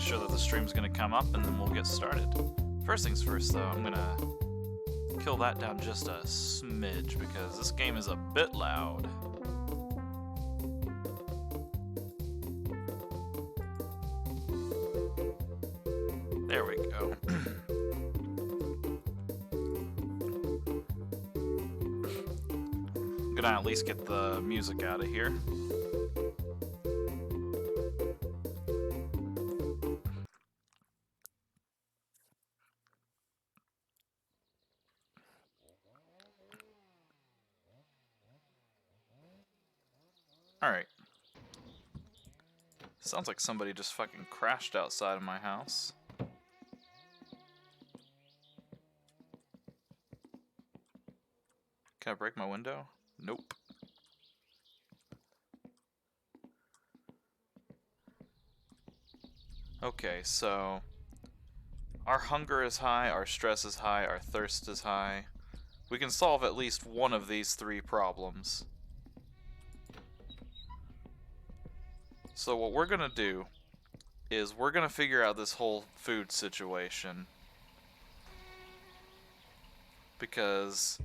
sure that the stream's gonna come up, and then we'll get started. First things first, though, I'm gonna kill that down just a smidge, because this game is a bit loud. There we go. I'm gonna at least get the music out of here. Alright. Sounds like somebody just fucking crashed outside of my house. Can I break my window? Nope. Okay, so our hunger is high, our stress is high, our thirst is high. We can solve at least one of these three problems. So what we're gonna do is we're gonna figure out this whole food situation. Because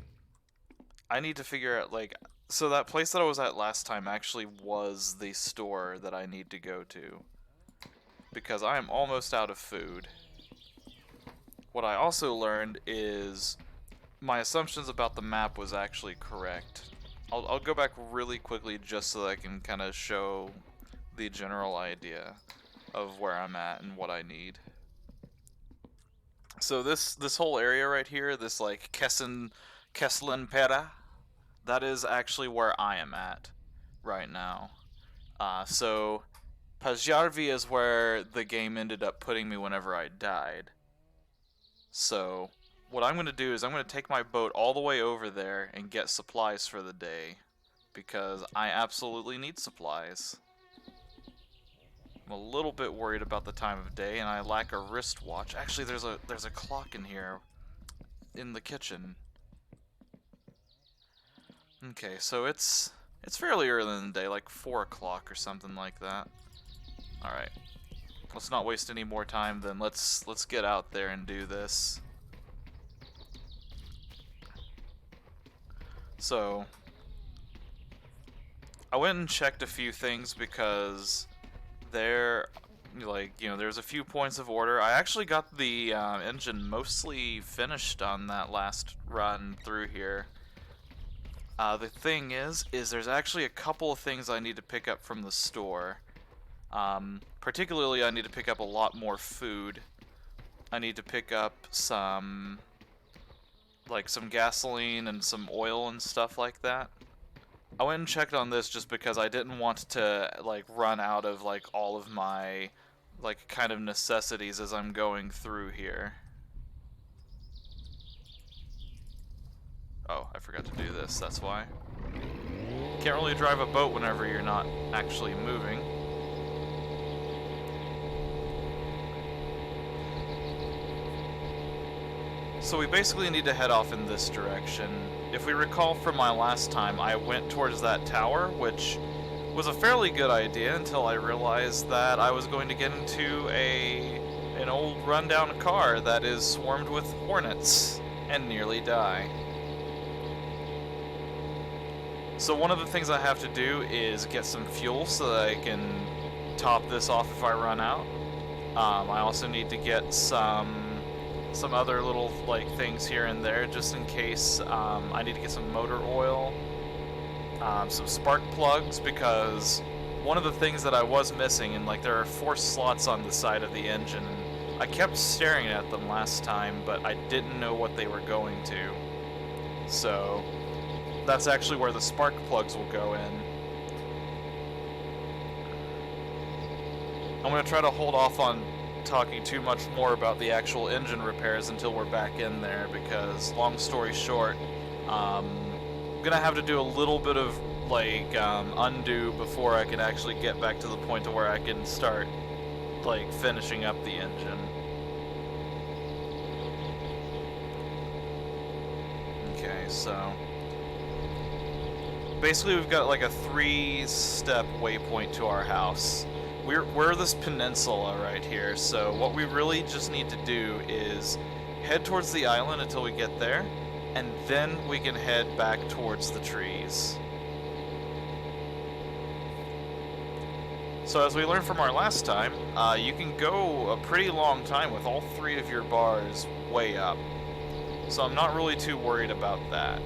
I need to figure out, like, so that place that I was at last time actually was the store that I need to go to. Because I am almost out of food. What I also learned is my assumptions about the map was actually correct. I'll go back really quickly just so that I can kind of show the general idea of where I'm at and what I need. So this whole area right here, this like Keslenpera, that is actually where I am at right now. So Pazjarvi is where the game ended up putting me whenever I died. So what I'm going to do is I'm going to take my boat all the way over there and get supplies for the day, because I absolutely need supplies. I'm a little bit worried about the time of day, and I lack a wristwatch. Actually, there's a clock in here, in the kitchen. Okay, so it's fairly early in the day, like 4 o'clock or something like that. All right, let's not waste any more time. Then let's get out there and do this. So I went and checked a few things because there's a few points of order. I actually got the engine mostly finished on that last run through here. The thing is there's actually a couple of things I need to pick up from the store. Particularly, I need to pick up a lot more food. I need to pick up some gasoline and some oil and stuff like that. I went and checked on this just because I didn't want to run out of all of my kind of necessities as I'm going through here. Oh, I forgot to do this, that's why. Can't really drive a boat whenever you're not actually moving. So we basically need to head off in this direction. If we recall from my last time, I went towards that tower, which was a fairly good idea until I realized that I was going to get into an old rundown car that is swarmed with hornets and nearly die. So one of the things I have to do is get some fuel so that I can top this off if I run out. I also need to get some other little things here and there just in case. I need to get some motor oil, some spark plugs, because one of the things that I was missing, and there are 4 slots on the side of the engine, I kept staring at them last time, but I didn't know what they were going to. So that's actually where the spark plugs will go in. I'm going to try to hold off on talking too much more about the actual engine repairs until we're back in there, because long story short, I'm gonna have to do a little bit of undo before I can actually get back to the point to where I can start finishing up the engine. Okay, so basically we've got a 3-step waypoint to our house. we're this peninsula right here, so what we really just need to do is head towards the island until we get there, and then we can head back towards the trees. So as we learned from our last time, you can go a pretty long time with all 3 of your bars way up. So I'm not really too worried about that.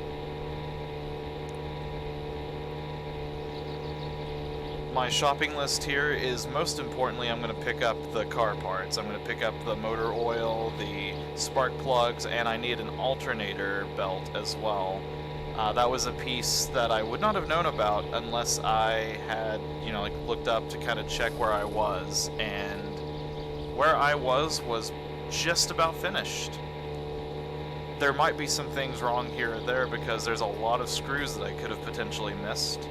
My shopping list here is, most importantly, I'm going to pick up the car parts. I'm going to pick up the motor oil, the spark plugs, and I need an alternator belt as well. That was a piece that I would not have known about unless I had, you know, like looked up to kind of check where I was, and where I was just about finished. There might be some things wrong here or there because there's a lot of screws that I could have potentially missed.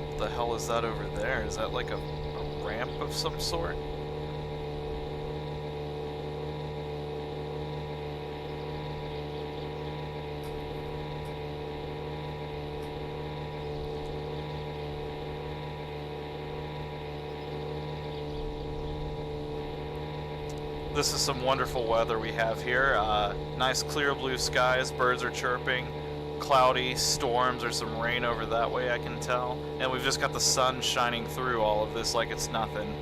What the hell is that over there? Is that like a ramp of some sort? This is some wonderful weather we have here. Nice clear blue skies, birds are chirping, cloudy, storms, or some rain over that way I can tell. And we've just got the sun shining through all of this like it's nothing.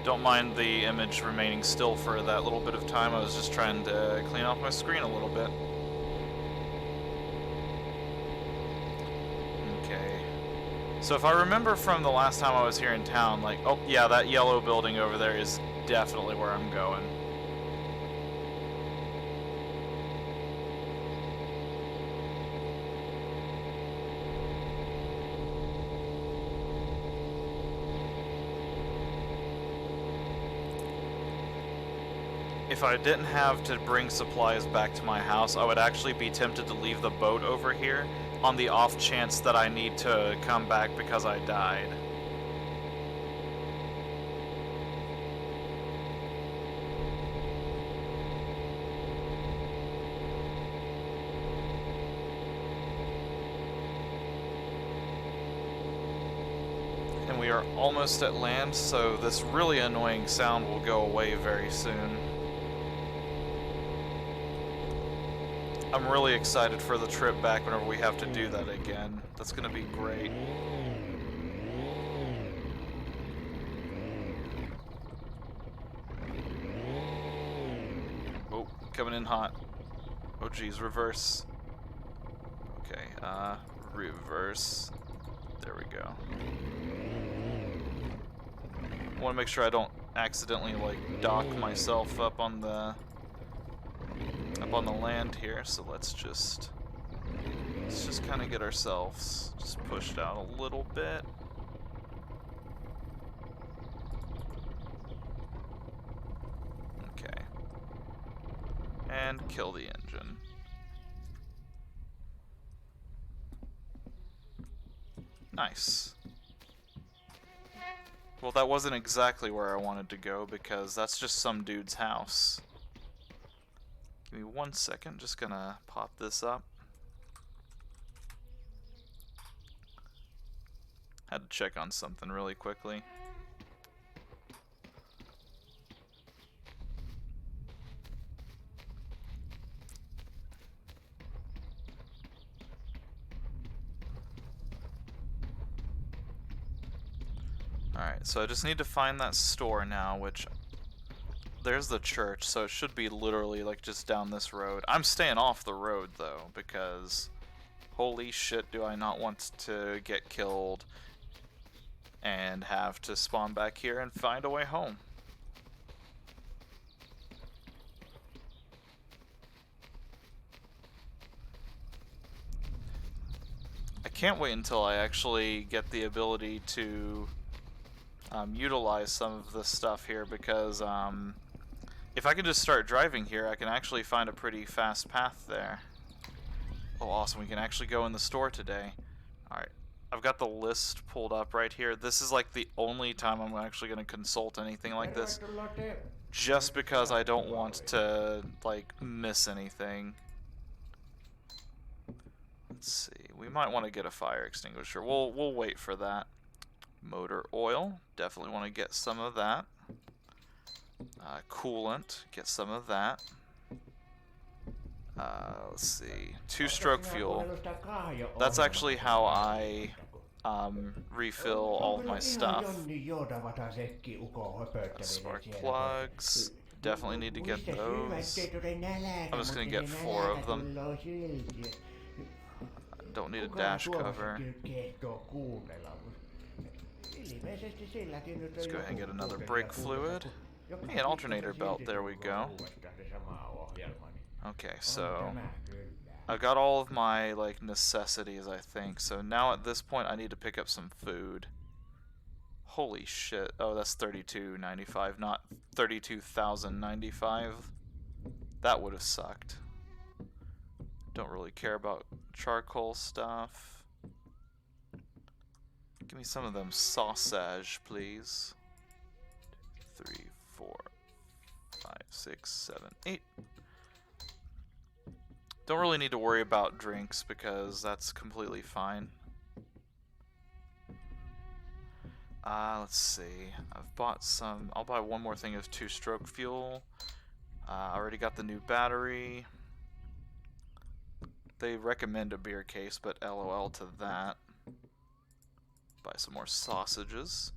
Don't mind the image remaining still for that little bit of time. I was just trying to clean off my screen a little bit. Okay. So if I remember from the last time I was here in town, like, oh yeah, that yellow building over there is definitely where I'm going. If I didn't have to bring supplies back to my house, I would actually be tempted to leave the boat over here on the off chance that I need to come back because I died. And we are almost at land, so this really annoying sound will go away very soon. I'm really excited for the trip back whenever we have to do that again. That's gonna be great. Oh, coming in hot. Oh geez, reverse. Okay, reverse. There we go. I want to make sure I don't accidentally, like, dock myself up on the land here, so let's just kind of get ourselves just pushed out a little bit. Okay. And kill the engine. Nice. Well, that wasn't exactly where I wanted to go because that's just some dude's house. Give me 1 second, just gonna pop this up. Had to check on something really quickly. Alright, so I just need to find that store now, which... There's the church, so it should be literally, like, just down this road. I'm staying off the road, though, because... Holy shit, do I not want to get killed and have to spawn back here and find a way home. I can't wait until I actually get the ability to utilize some of this stuff here, because if I can just start driving here, I can actually find a pretty fast path there. Oh, awesome. We can actually go in the store today. Alright. I've got the list pulled up right here. This is like the only time I'm actually going to consult anything like this. Just because I don't want to, like, miss anything. Let's see. We might want to get a fire extinguisher. We'll wait for that. Motor oil. Definitely want to get some of that. Coolant. Get some of that. Let's see. Two-stroke fuel. That's actually how I refill all of my stuff. Spark plugs. Definitely need to get those. I'm just going to get 4 of them. Don't need a dash cover. Let's go ahead and get another brake fluid. Hey, an alternator belt. There we go. Okay, so I've got all of my, like, necessities, I think. So now at this point, I need to pick up some food. Holy shit. Oh, that's $32.95, not $32,095. That would have sucked. Don't really care about charcoal stuff. Give me some of them sausage, please. 3, 4, 5, 6, 7, 8. Don't really need to worry about drinks because that's completely fine. Let's see. I've bought some. I'll buy one more thing of two-stroke fuel. I already got the new battery. They recommend a beer case, but LOL to that. Buy some more sausages.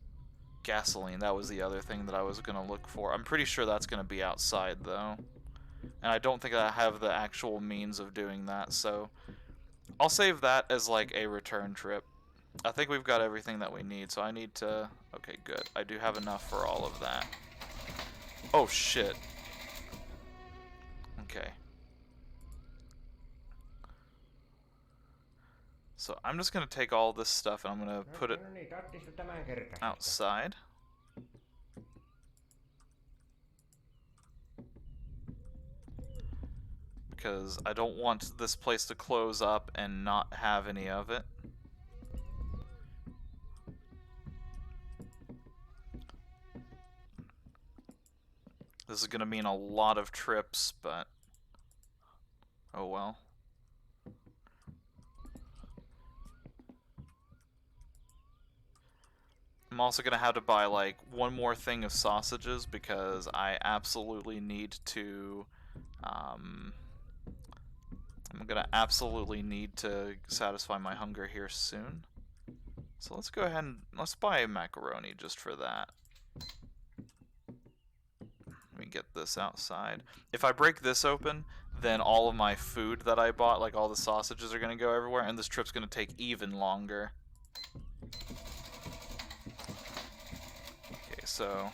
Gasoline, that was the other thing that I was going to look for. I'm pretty sure that's going to be outside, though. And I don't think I have the actual means of doing that, so I'll save that as like a return trip. I think we've got everything that we need, so I need to... Okay, good. I do have enough for all of that. Oh, shit. Okay. So I'm just going to take all this stuff and I'm going to put it outside. Because I don't want this place to close up and not have any of it. This is going to mean a lot of trips, but oh well. I'm also going to have to buy like one more thing of sausages because I absolutely need to I'm going to absolutely need to satisfy my hunger here soon. So let's go ahead and let's buy macaroni just for that. Let me get this outside. If I break this open, then all of my food that I bought, like all the sausages, are going to go everywhere, and this trip's going to take even longer. Okay, so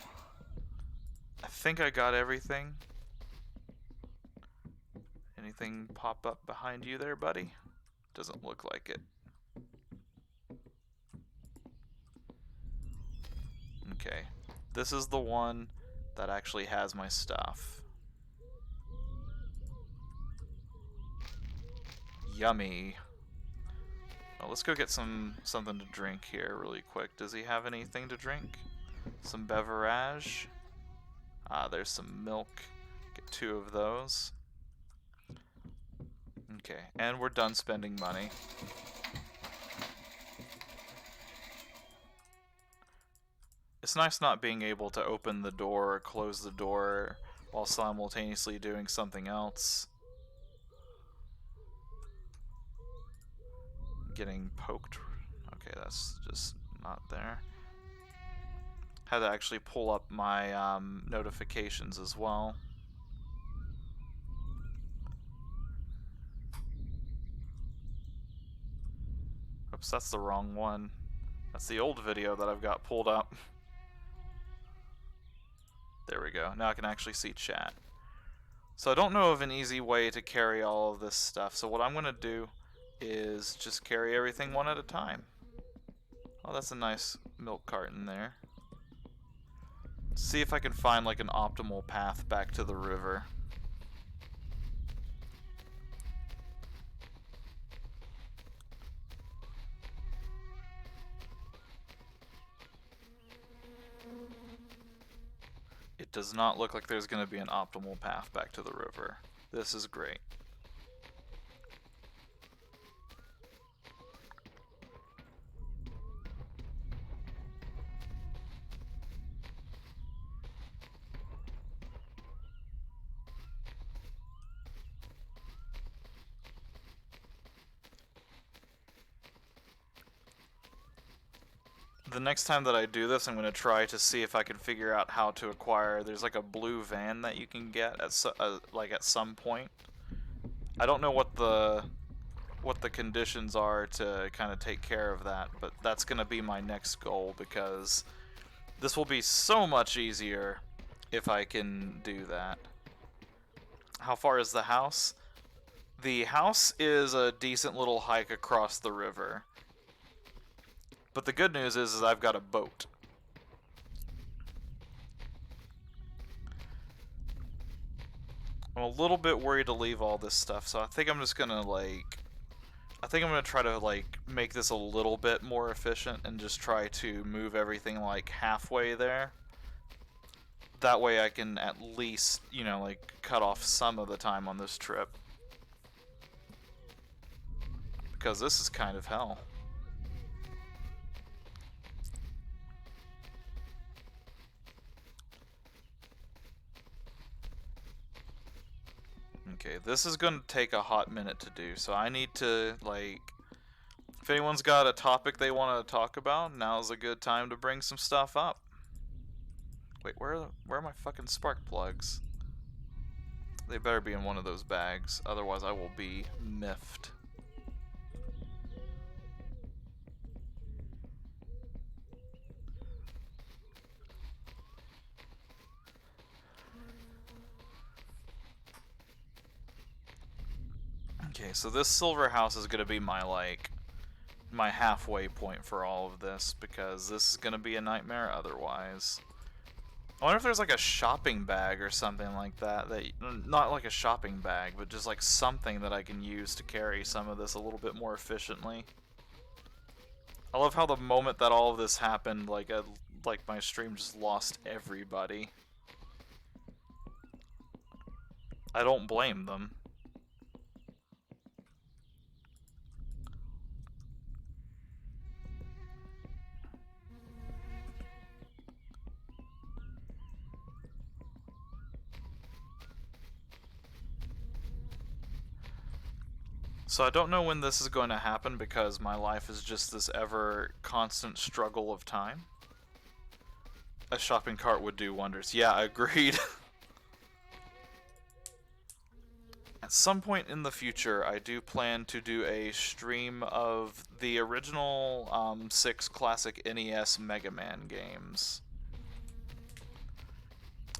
I think I got everything. Anything pop up behind you there, buddy? Doesn't look like it. Okay, this is the one that actually has my stuff. Yummy. Well, let's go get something to drink here really quick. Does he have anything to drink? Some beverage. There's some milk. Get 2 of those. Okay, and we're done spending money. It's nice not being able to open the door or close the door while simultaneously doing something else. Getting poked. Okay, that's just not there. Had to actually pull up my notifications as well. Oops, that's the wrong one. That's the old video that I've got pulled up. There we go. Now I can actually see chat. So I don't know of an easy way to carry all of this stuff. So what I'm going to do is just carry everything one at a time. Oh, that's a nice milk carton there. See if I can find like an optimal path back to the river. does not look like there's going to be an optimal path back to the river. This is great. The next time that I do this, I'm going to try to see if I can figure out how to acquire. There's like a blue van that you can get at at some point. I don't know what the conditions are to kind of take care of that, but that's going to be my next goal, because this will be so much easier if I can do that. How far is the house? The house is a decent little hike across the river. But the good news is I've got a boat. I'm a little bit worried to leave all this stuff, so I think I'm just gonna I think I'm gonna try to make this a little bit more efficient and just try to move everything like halfway there. That way I can at least, cut off some of the time on this trip. Because this is kind of hell. Okay, this is going to take a hot minute to do, so I need to, if anyone's got a topic they want to talk about, now's a good time to bring some stuff up. Wait, where are my fucking spark plugs? They better be in one of those bags, otherwise I will be miffed. Okay, so this silver house is going to be my my halfway point for all of this, because this is going to be a nightmare otherwise. I wonder if there's like a shopping bag or something like that, not like a shopping bag, but just like something that I can use to carry some of this a little bit more efficiently. I love how the moment that all of this happened, like my stream just lost everybody. I don't blame them. So I don't know when this is going to happen, because my life is just this ever constant struggle of time. A shopping cart would do wonders. Yeah, agreed. At some point in the future, I do plan to do a stream of the original 6 classic NES Mega Man games.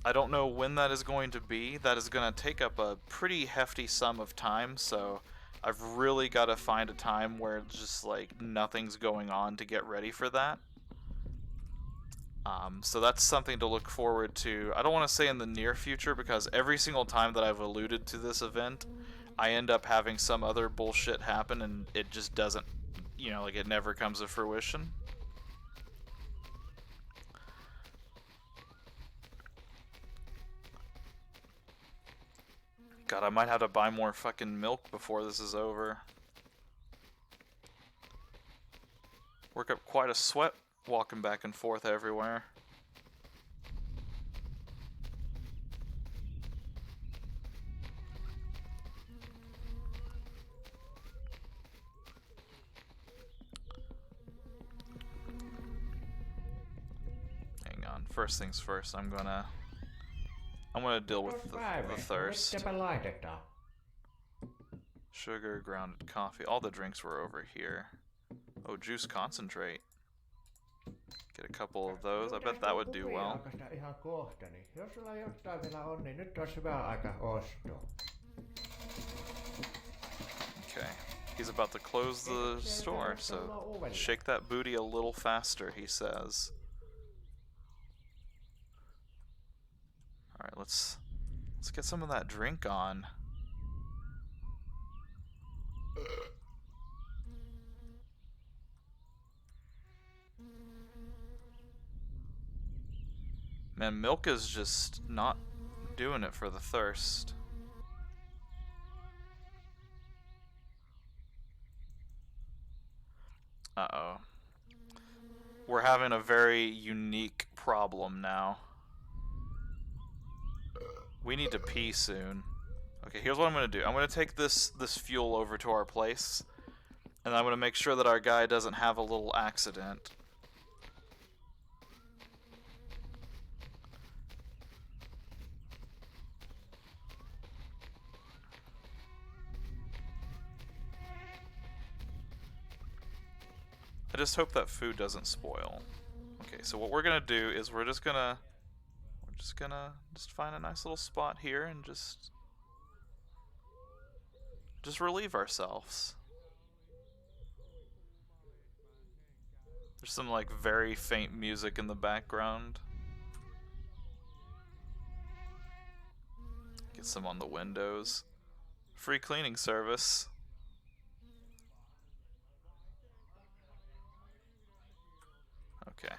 I don't know when that is going to be. That is going to take up a pretty hefty sum of time, so I've really got to find a time where just nothing's going on to get ready for that. So that's something to look forward to. I don't want to say in the near future, because every single time that I've alluded to this event, I end up having some other bullshit happen and it just doesn't, it never comes to fruition. God, I might have to buy more fucking milk before this is over. Work up quite a sweat walking back and forth everywhere. Hang on. First things first, I'm gonna deal with the thirst. Sugar, grounded coffee. All the drinks were over here. Oh, juice concentrate. Get a couple of those. I bet that would do well. Okay. He's about to close the store, so shake that booty a little faster, he says. Alright, let's get some of that drink on. Man, milk is just not doing it for the thirst. Uh-oh. We're having a very unique problem now. We need to pee soon. Okay, here's what I'm going to do. I'm going to take this fuel over to our place, and I'm going to make sure that our guy doesn't have a little accident. I just hope that food doesn't spoil. Okay, so what we're gonna do is we're just gonna find a nice little spot here and just relieve ourselves. There's some like very faint music in the background. Get some on the windows. Free cleaning service. Okay.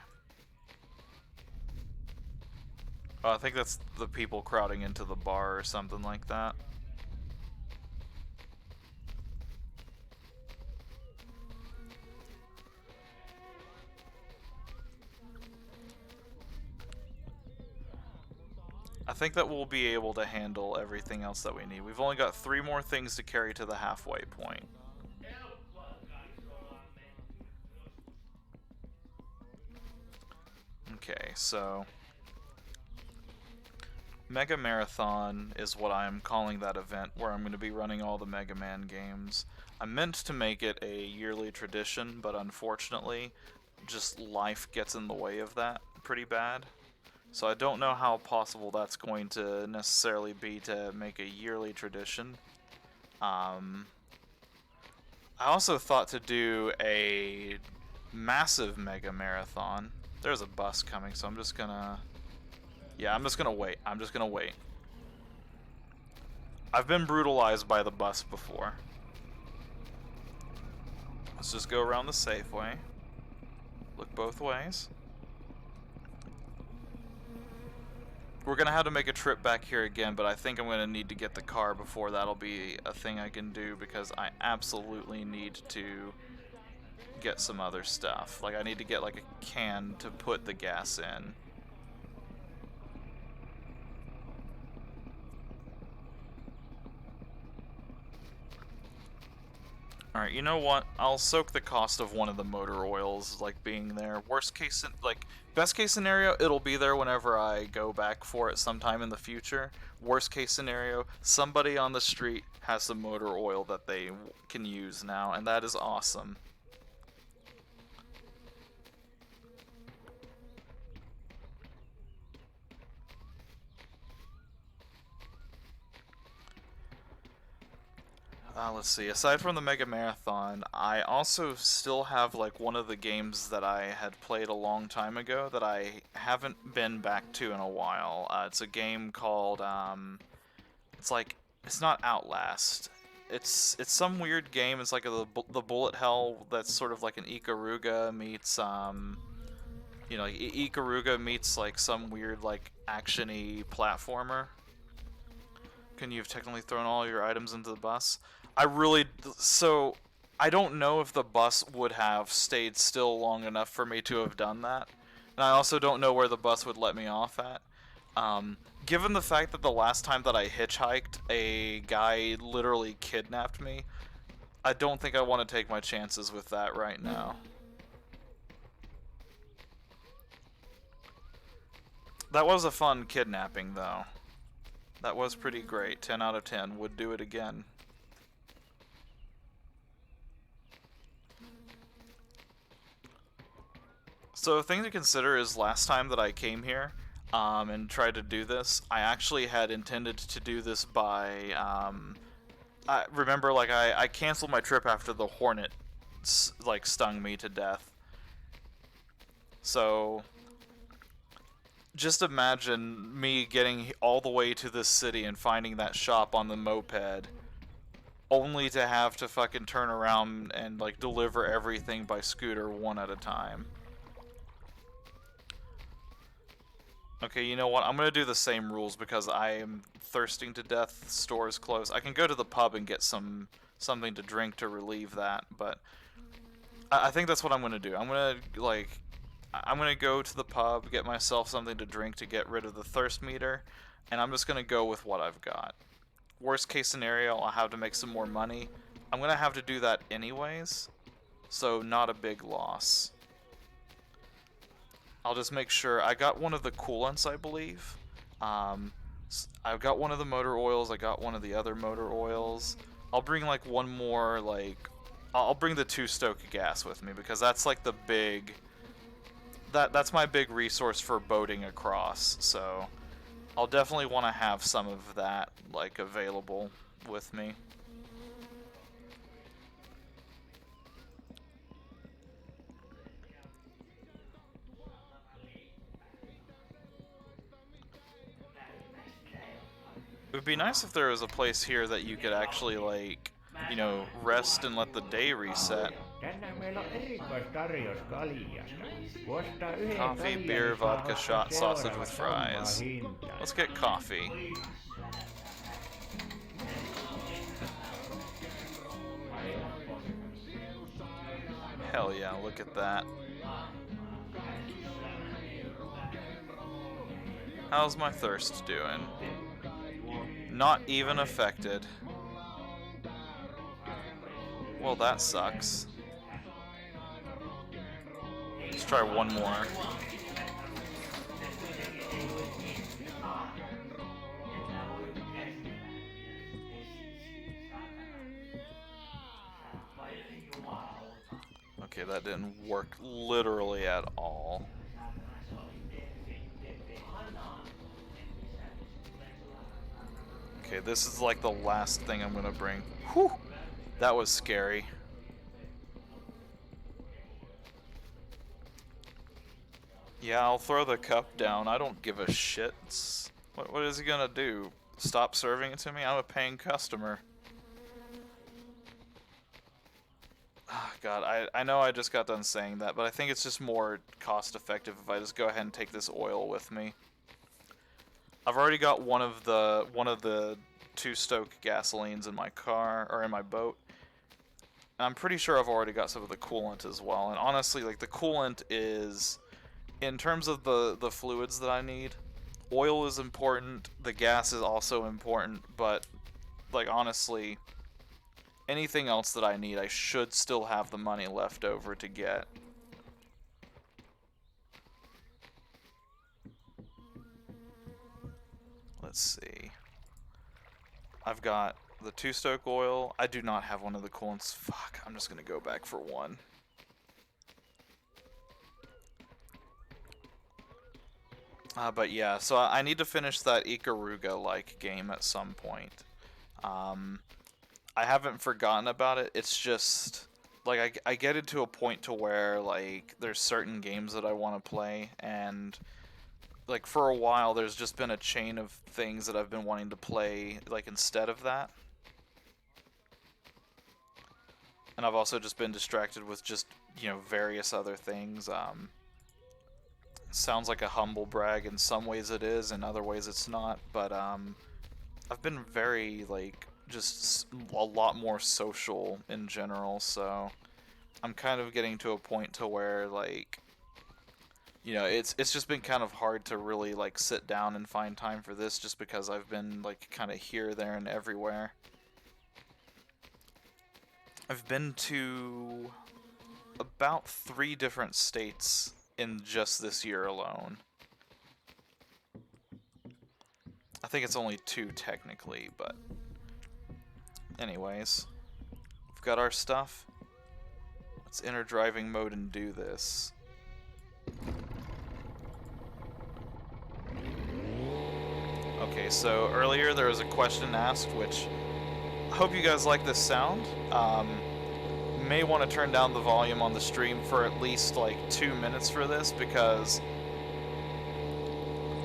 Oh, I think that's the people crowding into the bar or something like that. I think that we'll be able to handle everything else that we need. We've only got 3 more things to carry to the halfway point. Okay, so Mega Marathon is what I'm calling that event, where I'm going to be running all the Mega Man games. I meant to make it a yearly tradition, but unfortunately, just life gets in the way of that pretty bad. So I don't know how possible that's going to necessarily be to make a yearly tradition. I also thought to do a massive Mega Marathon. There's a bus coming, so I'm just gonna... Yeah, I'm just gonna wait. I'm just gonna wait. I've been brutalized by the bus before. Let's just go around the Safeway. Look both ways. We're gonna have to make a trip back here again, but I think I'm gonna need to get the car before that'll be a thing I can do, because I absolutely need to get some other stuff. Like, I need to get like a can to put the gas in. Alright, you know what? I'll soak the cost of one of the motor oils, like, being there. Worst case, like, best case scenario, it'll be there whenever I go back for it sometime in the future. Worst case scenario, somebody on the street has some motor oil that they can use now, and that is awesome. Let's see, aside from the Mega Marathon, I also still have like one of the games that I had played a long time ago that I haven't been back to in a while. It's a game called, it's like, it's not Outlast. It's some weird game. It's like the bullet hell that's sort of like an Ikaruga meets, you know, Ikaruga meets like some weird like action-y platformer. Can you have technically thrown all your items into the bus? So I don't know if the bus would have stayed still long enough for me to have done that. And I also don't know where the bus would let me off at. Given the fact that the last time that I hitchhiked, a guy literally kidnapped me, I don't think I want to take my chances with that right now. That was a fun kidnapping, though. That was pretty great. 10 out of 10. Would do it again. So a thing to consider is last time that I came here and tried to do this, I actually had intended to do this by... I remember, like, I canceled my trip after the hornet, like, stung me to death. So... just imagine me getting all the way to this city and finding that shop on the moped, only to have to fucking turn around and, like, deliver everything by scooter one at a time. Okay, you know what? I'm gonna do the same rules because I am thirsting to death. Store's closed. I can go to the pub and get something to drink to relieve that, but I think that's what I'm gonna do. I'm gonna go to the pub, get myself something to drink to get rid of the thirst meter, and I'm just gonna go with what I've got. Worst case scenario, I'll have to make some more money. I'm gonna have to do that anyways, so not a big loss. I'll just make sure. I got one of the coolants, I believe. I've got one of the motor oils. I got one of the other motor oils. I'll bring like one more, like, I'll bring the 2 stoke gas with me because that's like the big, that's my big resource for boating across. So I'll definitely want to have some of that like available with me. It would be nice if there was a place here that you could actually, like, you know, rest and let the day reset. Coffee, beer, vodka shot, sausage with fries. Let's get coffee. Hell yeah, look at that. How's my thirst doing? Not even affected. Well, that sucks. Let's try one more. Okay, that didn't work literally at all. Okay, this is like the last thing I'm gonna bring. Whew! That was scary. Yeah, I'll throw the cup down. I don't give a shit. What is he gonna do? Stop serving it to me? I'm a paying customer. Oh, God, I know I just got done saying that, but I think it's just more cost effective if I just go ahead and take this oil with me. I've already got one of the 2 stoke gasolines in my car, or in my boat. And I'm pretty sure I've already got some of the coolant as well. And honestly, like, the coolant is, in terms of the fluids that I need, oil is important, the gas is also important, but, like, honestly, anything else that I need, I should still have the money left over to get. Let's see. I've got the 2 stoke oil. I do not have one of the coolants. Fuck, I'm just gonna go back for one. But yeah, so I need to finish that Ikaruga-like game at some point. I haven't forgotten about it. It's just, like, I get into a point to where, like, there's certain games that I want to play, and, like, for a while there's just been a chain of things that I've been wanting to play, like, instead of that. And I've also just been distracted with just, you know, various other things. Sounds like a humble brag. In some ways it is, in other ways it's not. But I've been very, like, just a lot more social in general. So I'm kind of getting to a point to where, like, you know, it's just been kind of hard to really, like, sit down and find time for this, just because I've been, like, kind of here, there, and everywhere. I've been to about 3 different states in just this year alone. I think it's only 2 technically, but anyways, we've got our stuff. Let's enter driving mode and do this. Okay, so earlier there was a question asked, which I hope you guys like this sound. May want to turn down the volume on the stream for at least like 2 minutes for this, because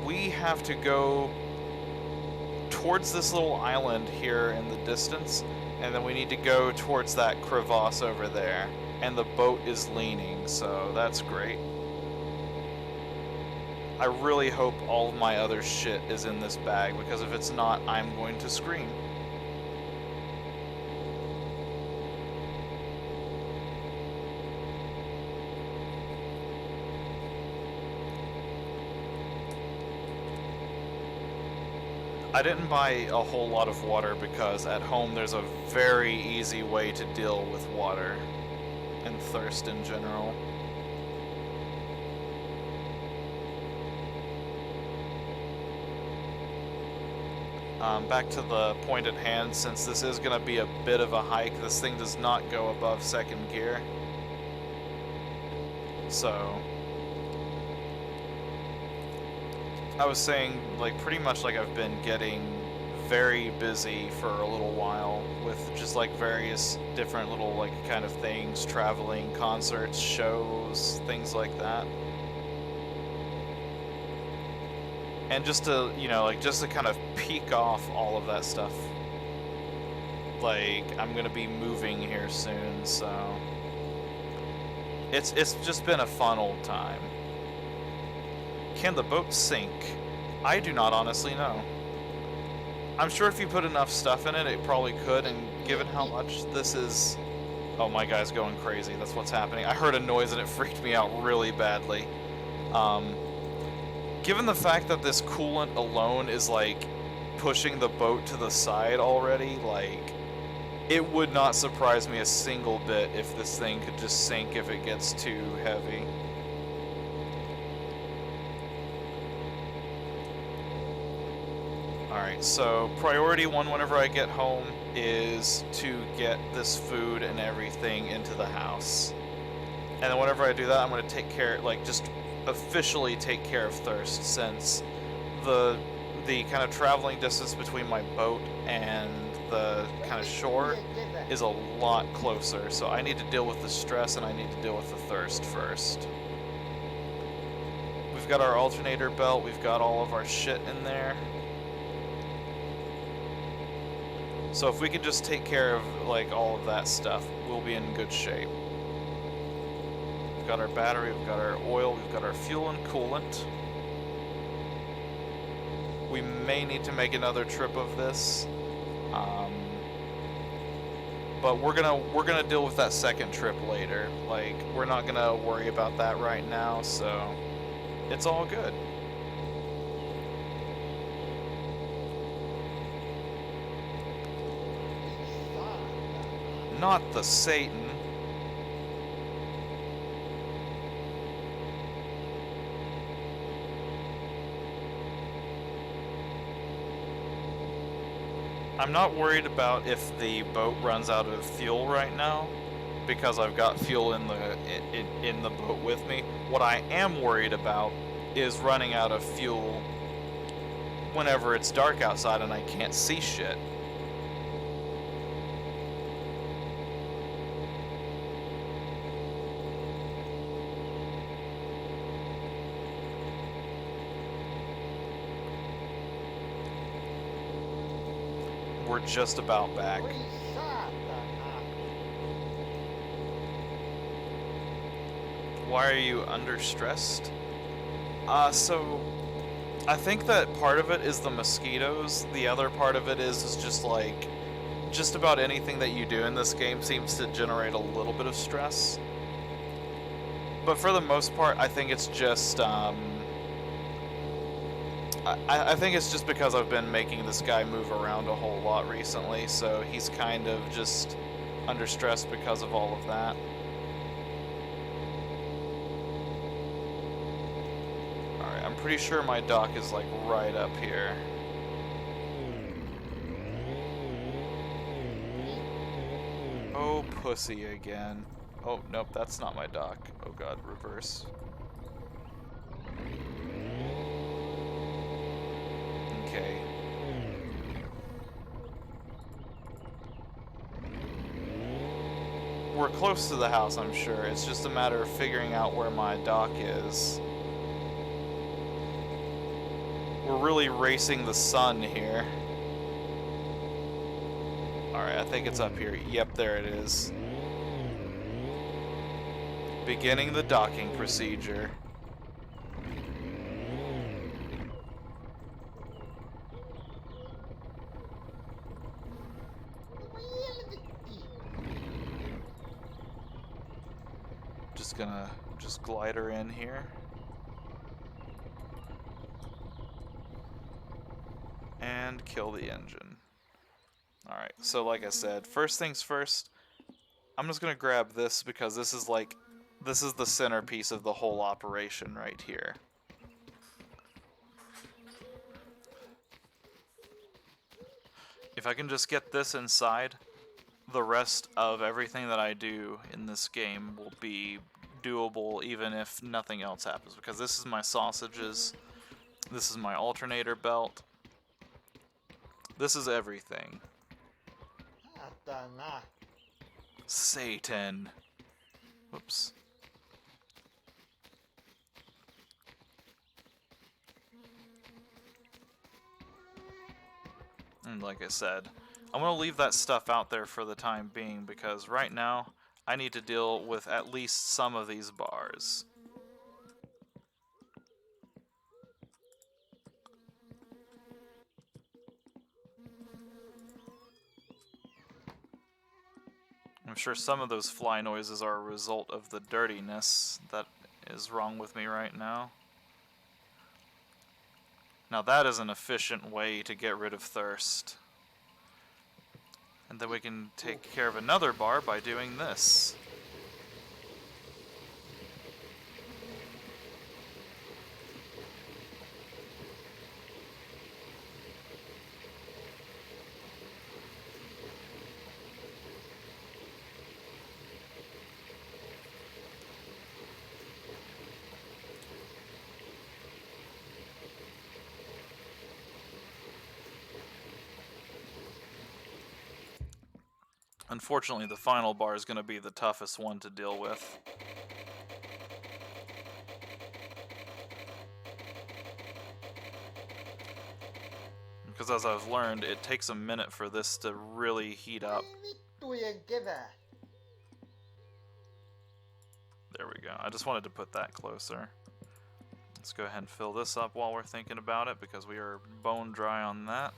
we have to go towards this little island here in the distance, and then we need to go towards that crevasse over there, and the boat is leaning, so that's great. I really hope all of my other shit is in this bag, because if it's not, I'm going to scream. I didn't buy a whole lot of water because at home there's a very easy way to deal with water and thirst in general. Back to the point at hand, since this is going to be a bit of a hike, this thing does not go above second gear. So, I was saying, like, pretty much like I've been getting very busy for a little while with just like various different little like kind of things, traveling, concerts, shows, things like that. And just to, you know, like just to kind of peek off all of that stuff. Like, I'm gonna be moving here soon, so it's just been a fun old time. Can the boat sink? I do not honestly know. I'm sure if you put enough stuff in it, it probably could, and given how much this is... Oh, my guy's going crazy. That's what's happening. I heard a noise and it freaked me out really badly. Given the fact that this coolant alone is, like, pushing the boat to the side already, like, it would not surprise me a single bit if this thing could just sink if it gets too heavy. Alright, so priority one whenever I get home is to get this food and everything into the house. And then whenever I do that, I'm going to take care, like, just officially take care of thirst, since the kind of traveling distance between my boat and the kind of shore is a lot closer. So I need to deal with the stress and I need to deal with the thirst first. We've got our alternator belt, we've got all of our shit in there. So if we can just take care of, like, all of that stuff, we'll be in good shape. We've got our battery, we've got our oil, we've got our fuel and coolant. We may need to make another trip of this. But we're gonna deal with that second trip later. Like, we're not gonna worry about that right now, so it's all good. Not the Satan. I'm not worried about if the boat runs out of fuel right now, because I've got fuel in the boat with me. What I am worried about is running out of fuel whenever it's dark outside and I can't see shit. We're just about back. Why are you under stressed? So I think that part of it is the mosquitoes. The other part of it is just like, just about anything that you do in this game seems to generate a little bit of stress. But for the most part, I think it's just, I think it's just because I've been making this guy move around a whole lot recently, so he's kind of just under stress because of all of that. Alright, I'm pretty sure my dock is like right up here. Oh, pussy again. Oh, nope, that's not my dock. Oh god, reverse. Okay. We're close to the house, I'm sure. It's just a matter of figuring out where my dock is. We're really racing the sun here. Alright, I think it's up here. Yep, there it is. Beginning the docking procedure. gonna just glide her in here. And kill the engine. Alright, so like I said, first things first, I'm just gonna grab this because this is the centerpiece of the whole operation right here. If I can just get this inside, the rest of everything that I do in this game will be doable even if nothing else happens, because this is my sausages, this is my alternator belt, this is everything. Satan. Whoops. And like I said, I'm going to leave that stuff out there for the time being because right now I need to deal with at least some of these bars. I'm sure some of those fly noises are a result of the dirtiness that is wrong with me right now. Now that is an efficient way to get rid of thirst. And then we can take care of another bar by doing this. Unfortunately, the final bar is going to be the toughest one to deal with. Because as I've learned, it takes a minute for this to really heat up. There we go. I just wanted to put that closer. Let's go ahead and fill this up while we're thinking about it, because we are bone dry on that.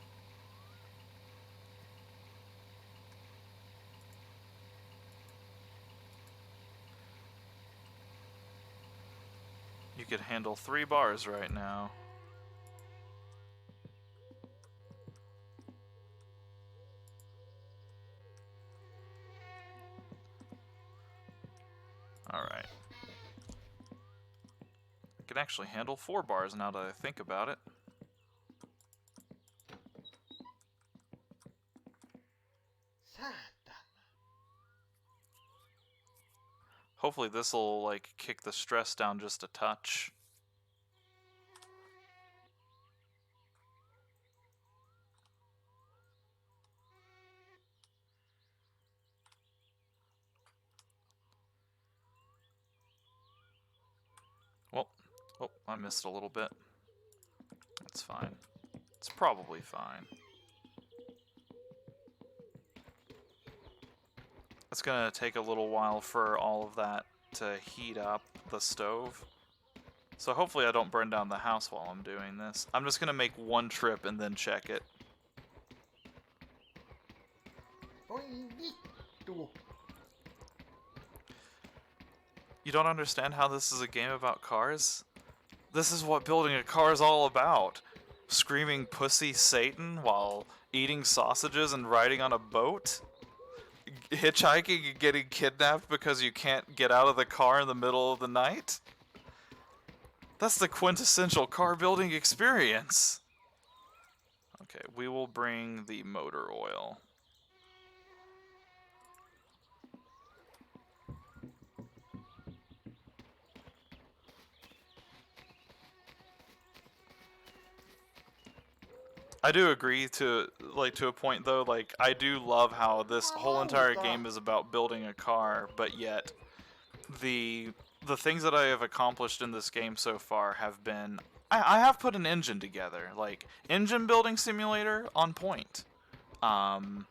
You could handle 3 bars right now. Alright. I can actually handle 4 bars now that I think about it. Hopefully this will like kick the stress down just a touch. Well, oh, I missed a little bit. That's fine. It's probably fine. It's gonna take a little while for all of that to heat up the stove. So hopefully I don't burn down the house while I'm doing this. I'm just gonna make one trip and then check it. You don't understand how this is a game about cars? This is what building a car is all about. Screaming pussy Satan while eating sausages and riding on a boat? Hitchhiking and getting kidnapped because you can't get out of the car in the middle of the night? That's the quintessential car building experience. Okay, we will bring the motor oil. I do agree to a point though, like I do love how this whole entire game is about building a car, but yet the things that I have accomplished in this game so far have been I have put an engine together, like engine building simulator on point. But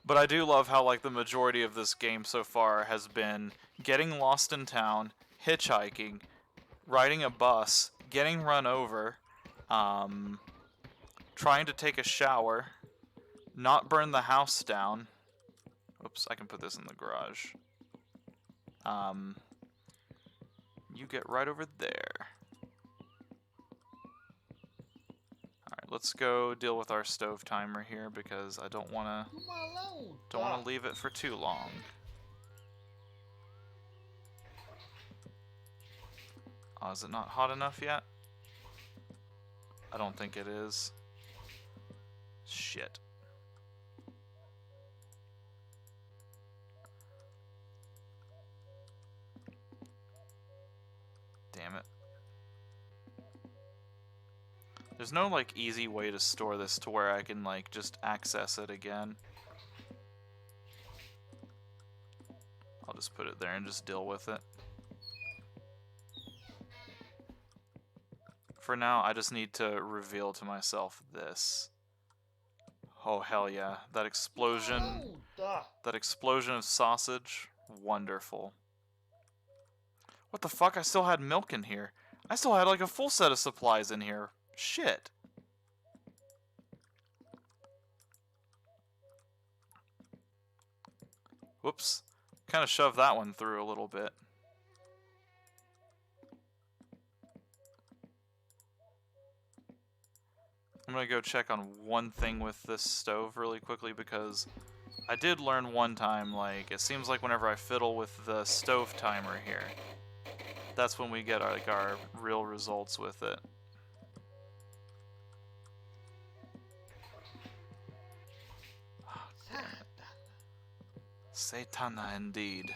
I do love how like the majority of this game so far has been getting lost in town, hitchhiking, riding a bus, getting run over, trying to take a shower, not burn the house down. Oops, I can put this in the garage. You get right over there. Alright, let's go deal with our stove timer here because I don't wanna leave it for too long. Oh, is it not hot enough yet? I don't think it is. Shit. Damn it. There's no, like, easy way to store this to where I can, like, just access it again. I'll just put it there and just deal with it. For now, I just need to reveal to myself this. Oh, hell yeah. That explosion of sausage, wonderful. What the fuck? I still had milk in here. I still had like a full set of supplies in here. Shit. Whoops. Kind of shoved that one through a little bit. I'm gonna go check on one thing with this stove really quickly because I did learn one time, like, it seems like whenever I fiddle with the stove timer here, that's when we get like our real results with it. Oh, damn it. Satana indeed.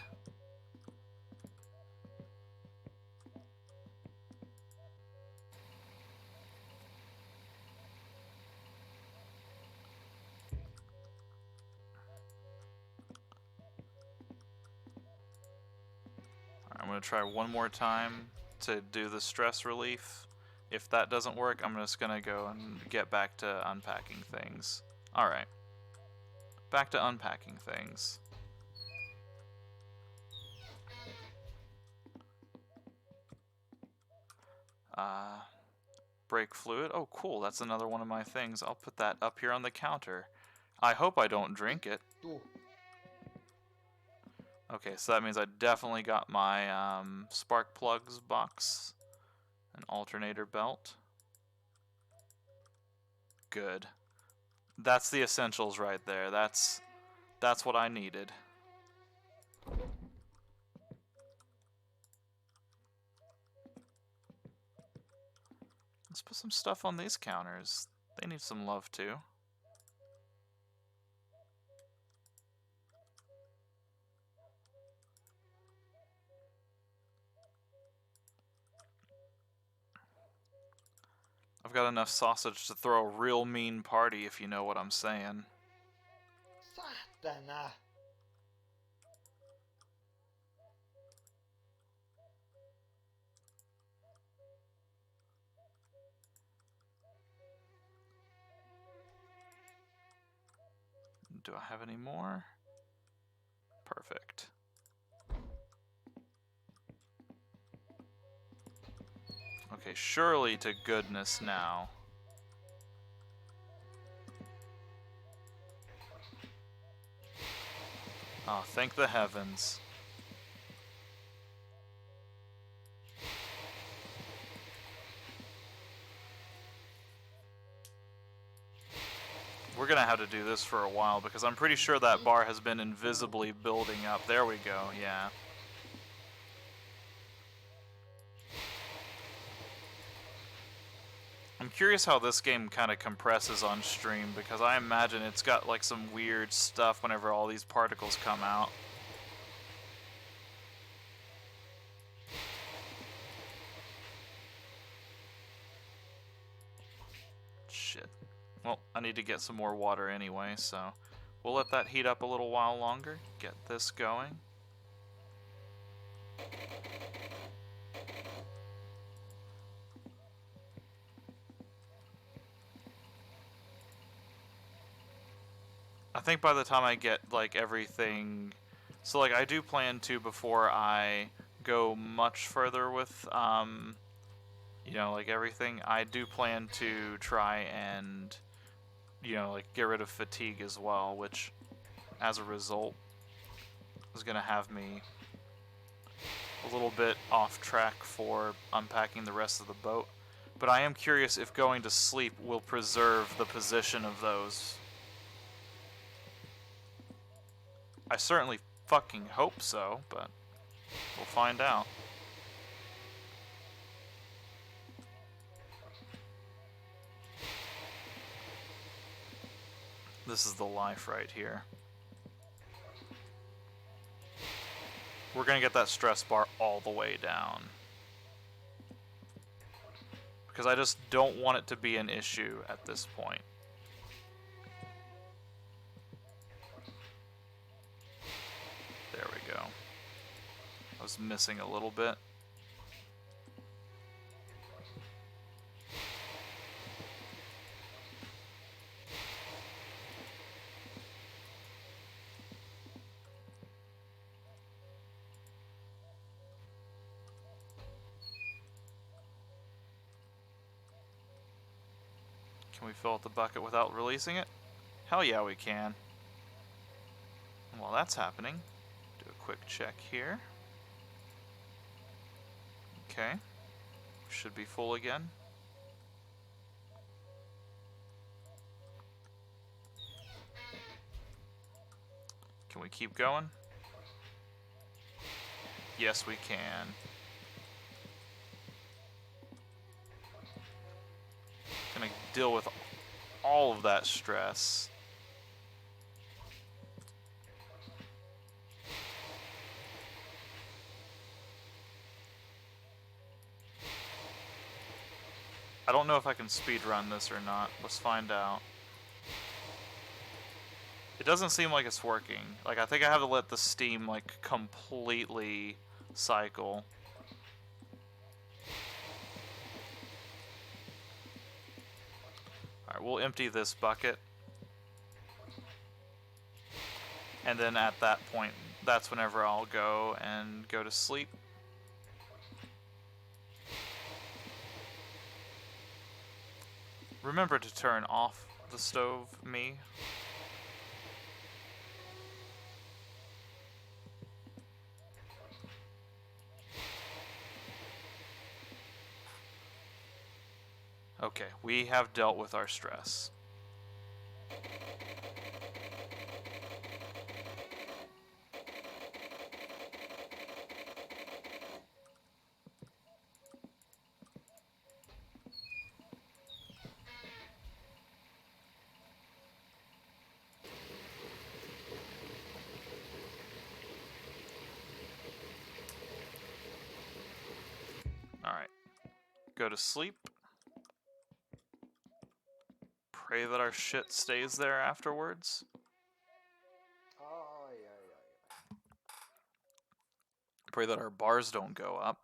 I'm going to try one more time to do the stress relief. If that doesn't work, I'm just going to go and get back to unpacking things. Alright. Back to unpacking things. Brake fluid. Oh, cool. That's another one of my things. I'll put that up here on the counter. I hope I don't drink it. Okay, so that means I definitely got my spark plugs box, an alternator belt. Good. That's the essentials right there. That's what I needed. Let's put some stuff on these counters. They need some love too. I've got enough sausage to throw a real mean party, if you know what I'm saying. Satana. Do I have any more? Perfect. Okay, surely to goodness now. Oh, thank the heavens. We're gonna have to do this for a while because I'm pretty sure that bar has been invisibly building up. There we go, yeah. I'm curious how this game kind of compresses on stream because I imagine it's got like some weird stuff whenever all these particles come out. Shit. Well, I need to get some more water anyway, so we'll let that heat up a little while longer. Get this going. I think by the time I get like everything, so like I do plan to, before I go much further with you know, like everything, I do plan to try and, you know, like get rid of fatigue as well, which as a result is gonna have me a little bit off track for unpacking the rest of the boat. But I am curious if going to sleep will preserve the position of those. I certainly fucking hope so, but we'll find out. This is the life right here. We're gonna get that stress bar all the way down. Because I just don't want it to be an issue at this point. There we go. I was missing a little bit. Can we fill up the bucket without releasing it? Hell yeah, we can. And while that's happening, do a quick check here. Okay. Should be full again. Can we keep going? Yes, we can. Gonna deal with all of that stress. I don't know if I can speedrun this or not. Let's find out. It doesn't seem like it's working. Like, I think I have to let the steam, like, completely cycle. Alright, we'll empty this bucket. And then at that point, that's whenever I'll go and go to sleep. Remember to turn off the stove, me. Okay, we have dealt with our stress. Alright. Go to sleep. Pray that our shit stays there afterwards. Pray that our bars don't go up.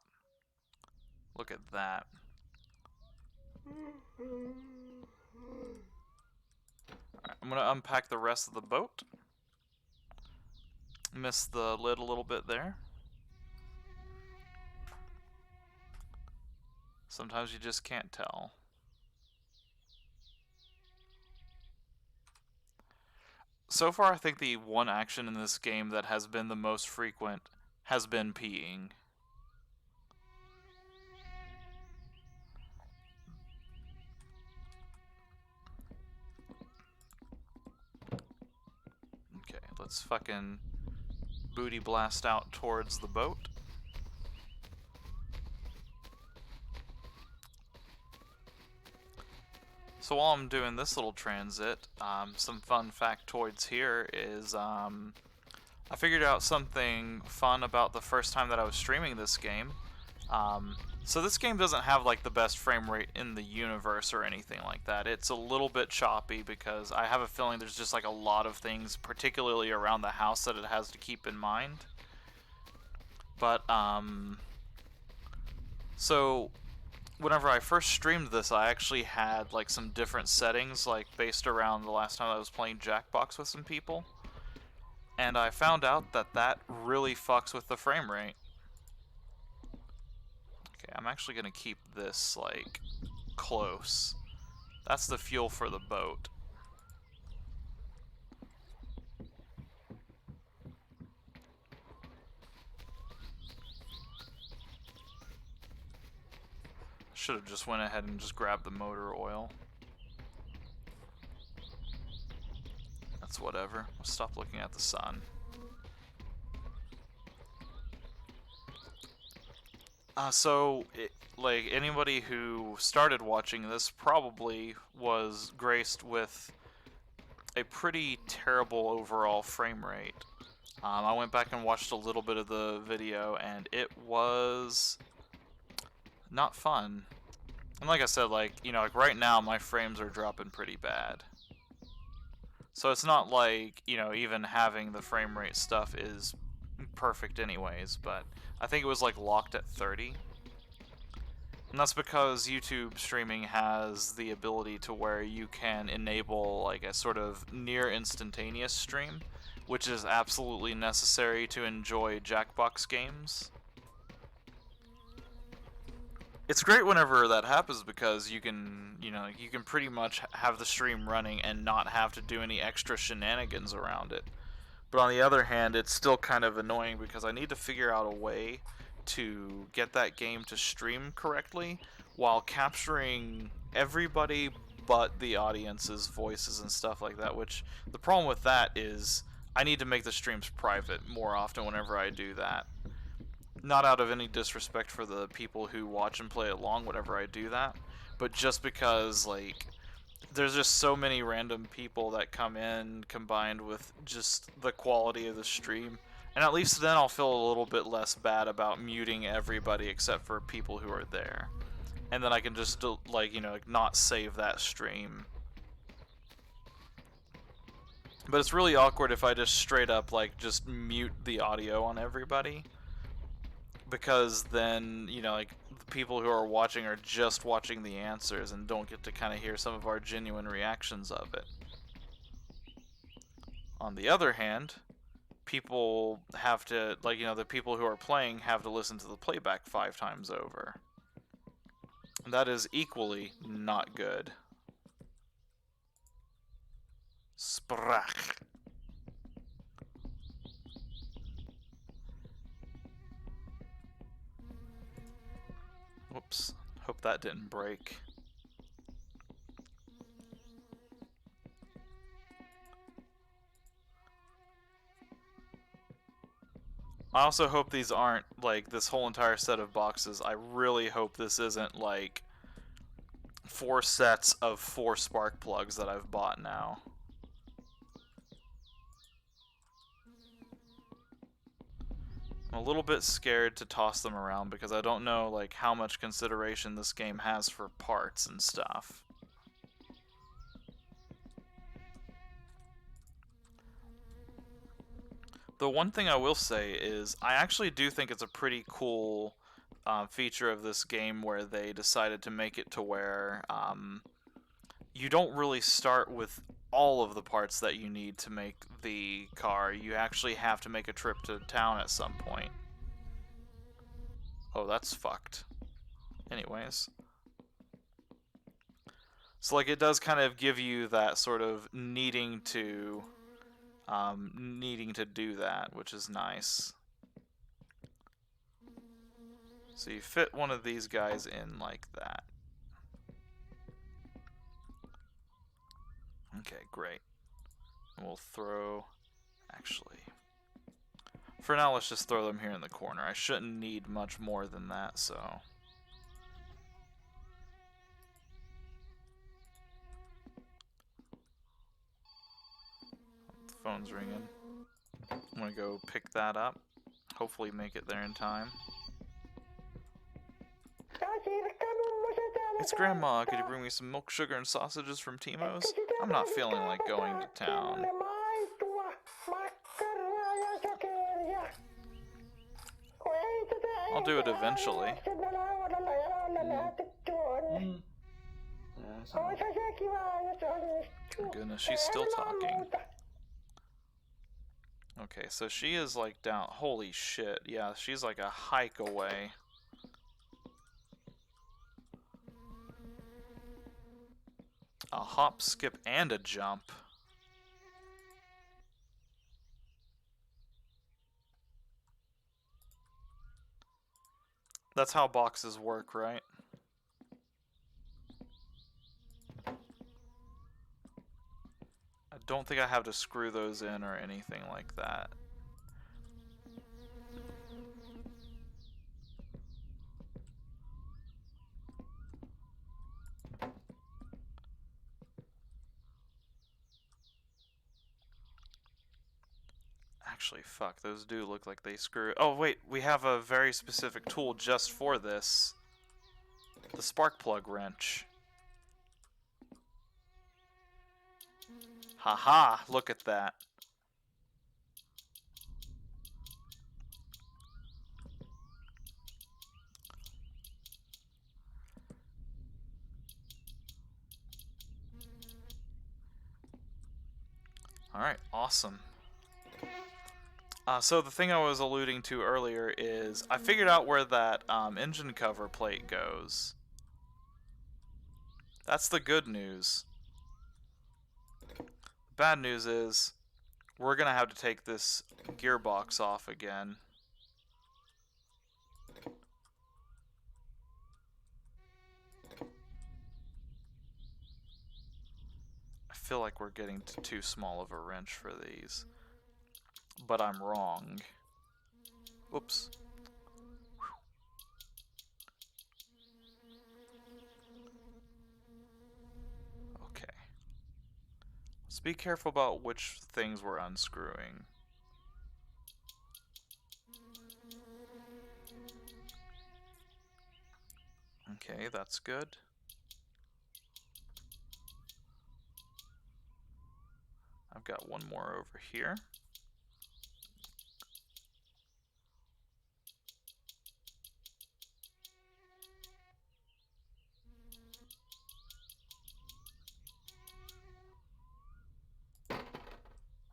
Look at that. Alright, I'm gonna unpack the rest of the boat. Missed the lid a little bit there. Sometimes you just can't tell. So far, I think the one action in this game that has been the most frequent has been peeing. Okay, let's fucking booty blast out towards the boat. So while I'm doing this little transit, some fun factoids here is I figured out something fun about the first time that I was streaming this game. So this game doesn't have like the best frame rate in the universe or anything like that. It's a little bit choppy because I have a feeling there's just like a lot of things, particularly around the house, that it has to keep in mind. But so whenever I first streamed this, I actually had like some different settings, like based around the last time I was playing Jackbox with some people. And I found out that that really fucks with the frame rate. Okay, I'm actually gonna keep this like close. That's the fuel for the boat. Should have just went ahead and just grabbed the motor oil. That's whatever. I'll stop looking at the sun. Like, anybody who started watching this probably was graced with a pretty terrible overall frame rate. I went back and watched a little bit of the video, and it was not fun. And like I said, like, you know, like right now my frames are dropping pretty bad. So it's not like, you know, even having the frame rate stuff is perfect anyways, but I think it was like locked at 30. And that's because YouTube streaming has the ability to where you can enable like a sort of near instantaneous stream, which is absolutely necessary to enjoy Jackbox games. It's great whenever that happens because you can, you know, you can pretty much have the stream running and not have to do any extra shenanigans around it. But on the other hand, it's still kind of annoying because I need to figure out a way to get that game to stream correctly while capturing everybody but the audience's voices and stuff like that, which the problem with that is I need to make the streams private more often whenever I do that. Not out of any disrespect for the people who watch and play along whenever I do that, but just because, like, there's just so many random people that come in combined with just the quality of the stream. And at least then I'll feel a little bit less bad about muting everybody except for people who are there. And then I can just, like, you know, like, not save that stream. But it's really awkward if I just straight up, like, just mute the audio on everybody. Because then, you know, like, the people who are watching are just watching the answers and don't get to kind of hear some of our genuine reactions of it. On the other hand, people have to, like, you know, the people who are playing have to listen to the playback 5 times over. And that is equally not good. Sprach. Whoops. Hope that didn't break. I also hope these aren't, like, this whole entire set of boxes. I really hope this isn't, like, 4 sets of 4 spark plugs that I've bought now. I'm a little bit scared to toss them around because I don't know, like, how much consideration this game has for parts and stuff. The one thing I will say is I actually do think it's a pretty cool feature of this game where they decided to make it to where you don't really start with all of the parts that you need to make the car. You actually have to make a trip to town at some point. Oh, that's fucked. Anyways. So, like, it does kind of give you that sort of needing to do that, which is nice. So you fit one of these guys in like that. Okay, great. And we'll throw... Actually... For now, let's just throw them here in the corner. I shouldn't need much more than that, so... The phone's ringing. I'm gonna go pick that up. Hopefully make it there in time. It's Grandma. Could you bring me some milk, sugar, and sausages from Timo's? I'm not feeling like going to town. I'll do it eventually. Oh goodness, she's still talking. Okay, so she is like down. Holy shit, yeah, she's like a hike away. A hop, skip, and a jump. That's how boxes work, right? don't think I have to screw those in or anything like that. Actually, fuck, those do look like they screw. Oh, wait, we have a very specific tool just for this. The spark plug wrench. Haha, look at that. Alright, awesome. So the thing I was alluding to earlier is I figured out where that engine cover plate goes. That's the good news. The bad news is we're gonna have to take this gearbox off again. I feel like we're getting too small of a wrench for these. But I'm wrong. Whoops. Okay. Let's be careful about which things we're unscrewing. Okay, that's good. I've got one more over here.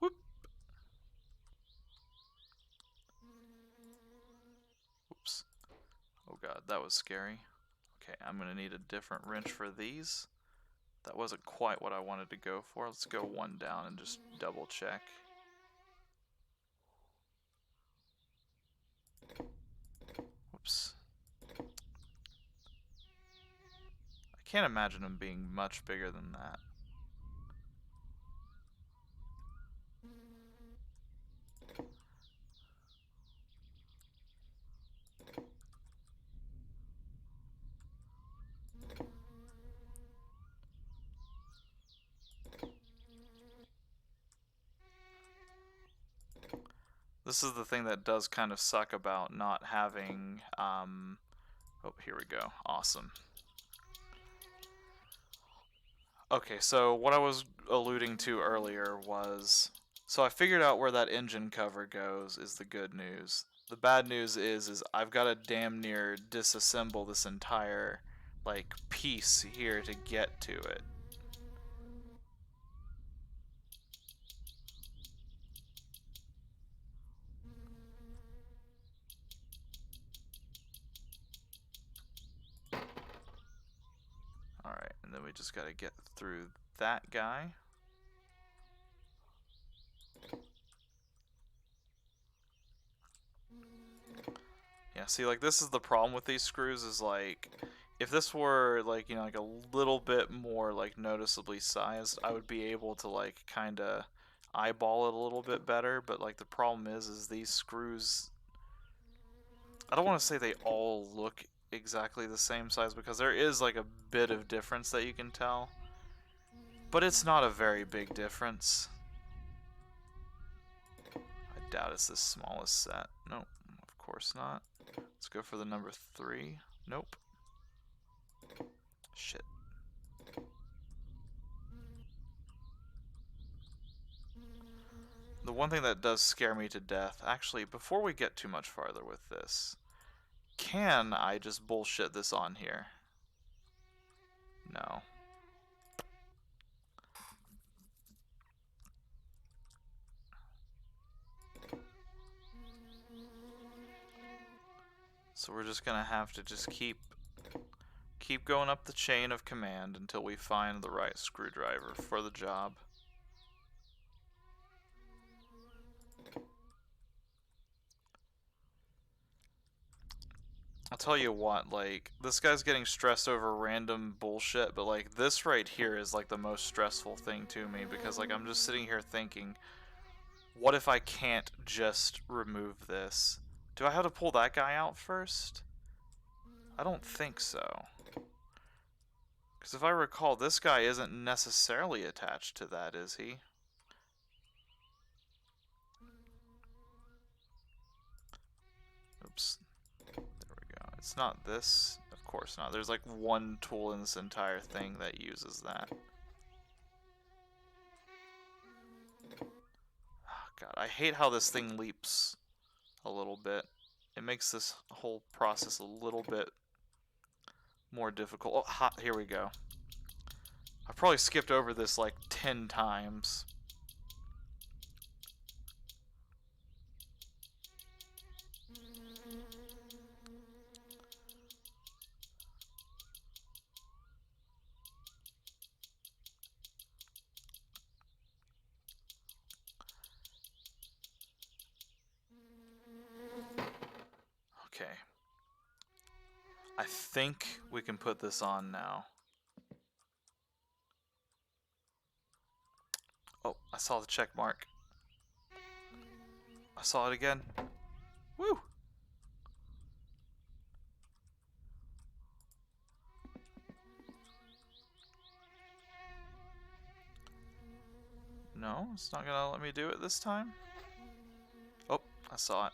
Whoop. Oops. Oh god, that was scary. Okay, I'm gonna need a different wrench for these. That wasn't quite what I wanted to go for. Let's go one down and just double check. Whoops. I can't imagine them being much bigger than that. This is the thing that does kind of suck about not having, oh, here we go. Awesome. Okay, so what I was alluding to earlier was, so I figured out where that engine cover goes is the good news. The bad news is I've got to damn near disassemble this entire, like, piece here to get to it. Alright, and then we just gotta get through that guy. Yeah, see, like, this is the problem with these screws is, like, if this were, like, you know, like a little bit more, like, noticeably sized, I would be able to, like, kind of eyeball it a little bit better, but, like, the problem is these screws, I don't want to say they all look exactly the same size, because there is, like, a bit of difference that you can tell, but it's not a very big difference. I doubt it's the smallest set. Nope, of course not. Let's go for the number 3. Nope. Shit. The one thing that does scare me to death, actually, before we get too much farther with this, can I just bullshit this on here? No. So we're just gonna have to just keep going up the chain of command until we find the right screwdriver for the job. I'll tell you what, like, this guy's getting stressed over random bullshit, but, like, this right here is, like, the most stressful thing to me, because, like, I'm just sitting here thinking, what if I can't just remove this? Do I have to pull that guy out first? I don't think so. Because if I recall, this guy isn't necessarily attached to that, is he? Oops. There we go. It's not this. Of course not. There's like one tool in this entire thing that uses that. Oh, God, I hate how this thing leaps a little bit. It makes this whole process a little bit more difficult. Oh, hot. Here we go. I probably skipped over this like 10 times. Okay. I think we can put this on now. Oh, I saw the check mark. I saw it again. Woo! No, it's not gonna let me do it this time. Oh, I saw it.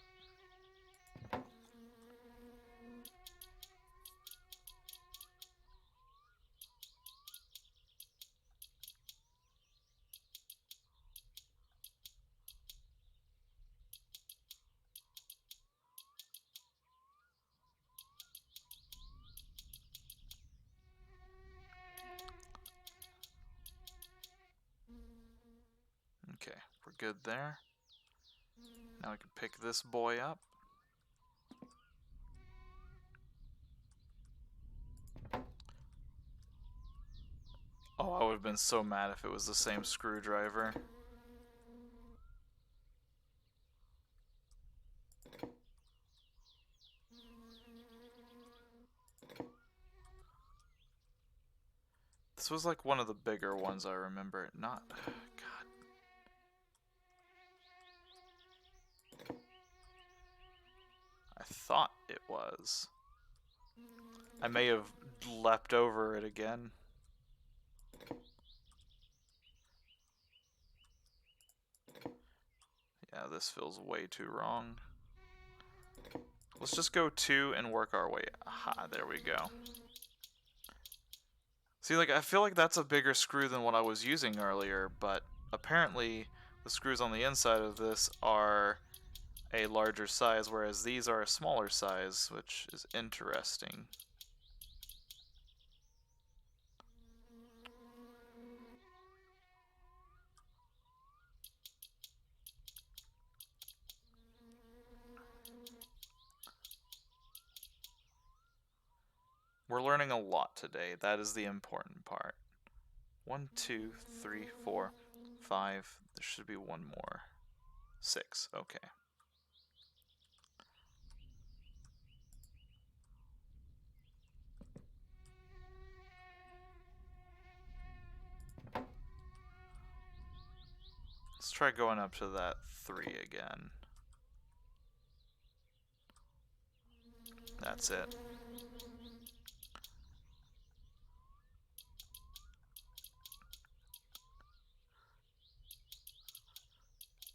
Okay, we're good there. Now we can pick this boy up. Oh, I would have been so mad if it was the same screwdriver. This was like one of the bigger ones I remember. Not... God. I thought it was. I may have leapt over it again. Yeah, this feels way too wrong. Let's just go 2 and work our way. Aha, there we go. See, like, I feel like that's a bigger screw than what I was using earlier, but apparently the screws on the inside of this are a larger size, whereas these are a smaller size, which is interesting. We're learning a lot today. That is the important part. 1, 2, 3, 4, 5. There should be one more. 6. Okay. Let's try going up to that 3 again. That's it.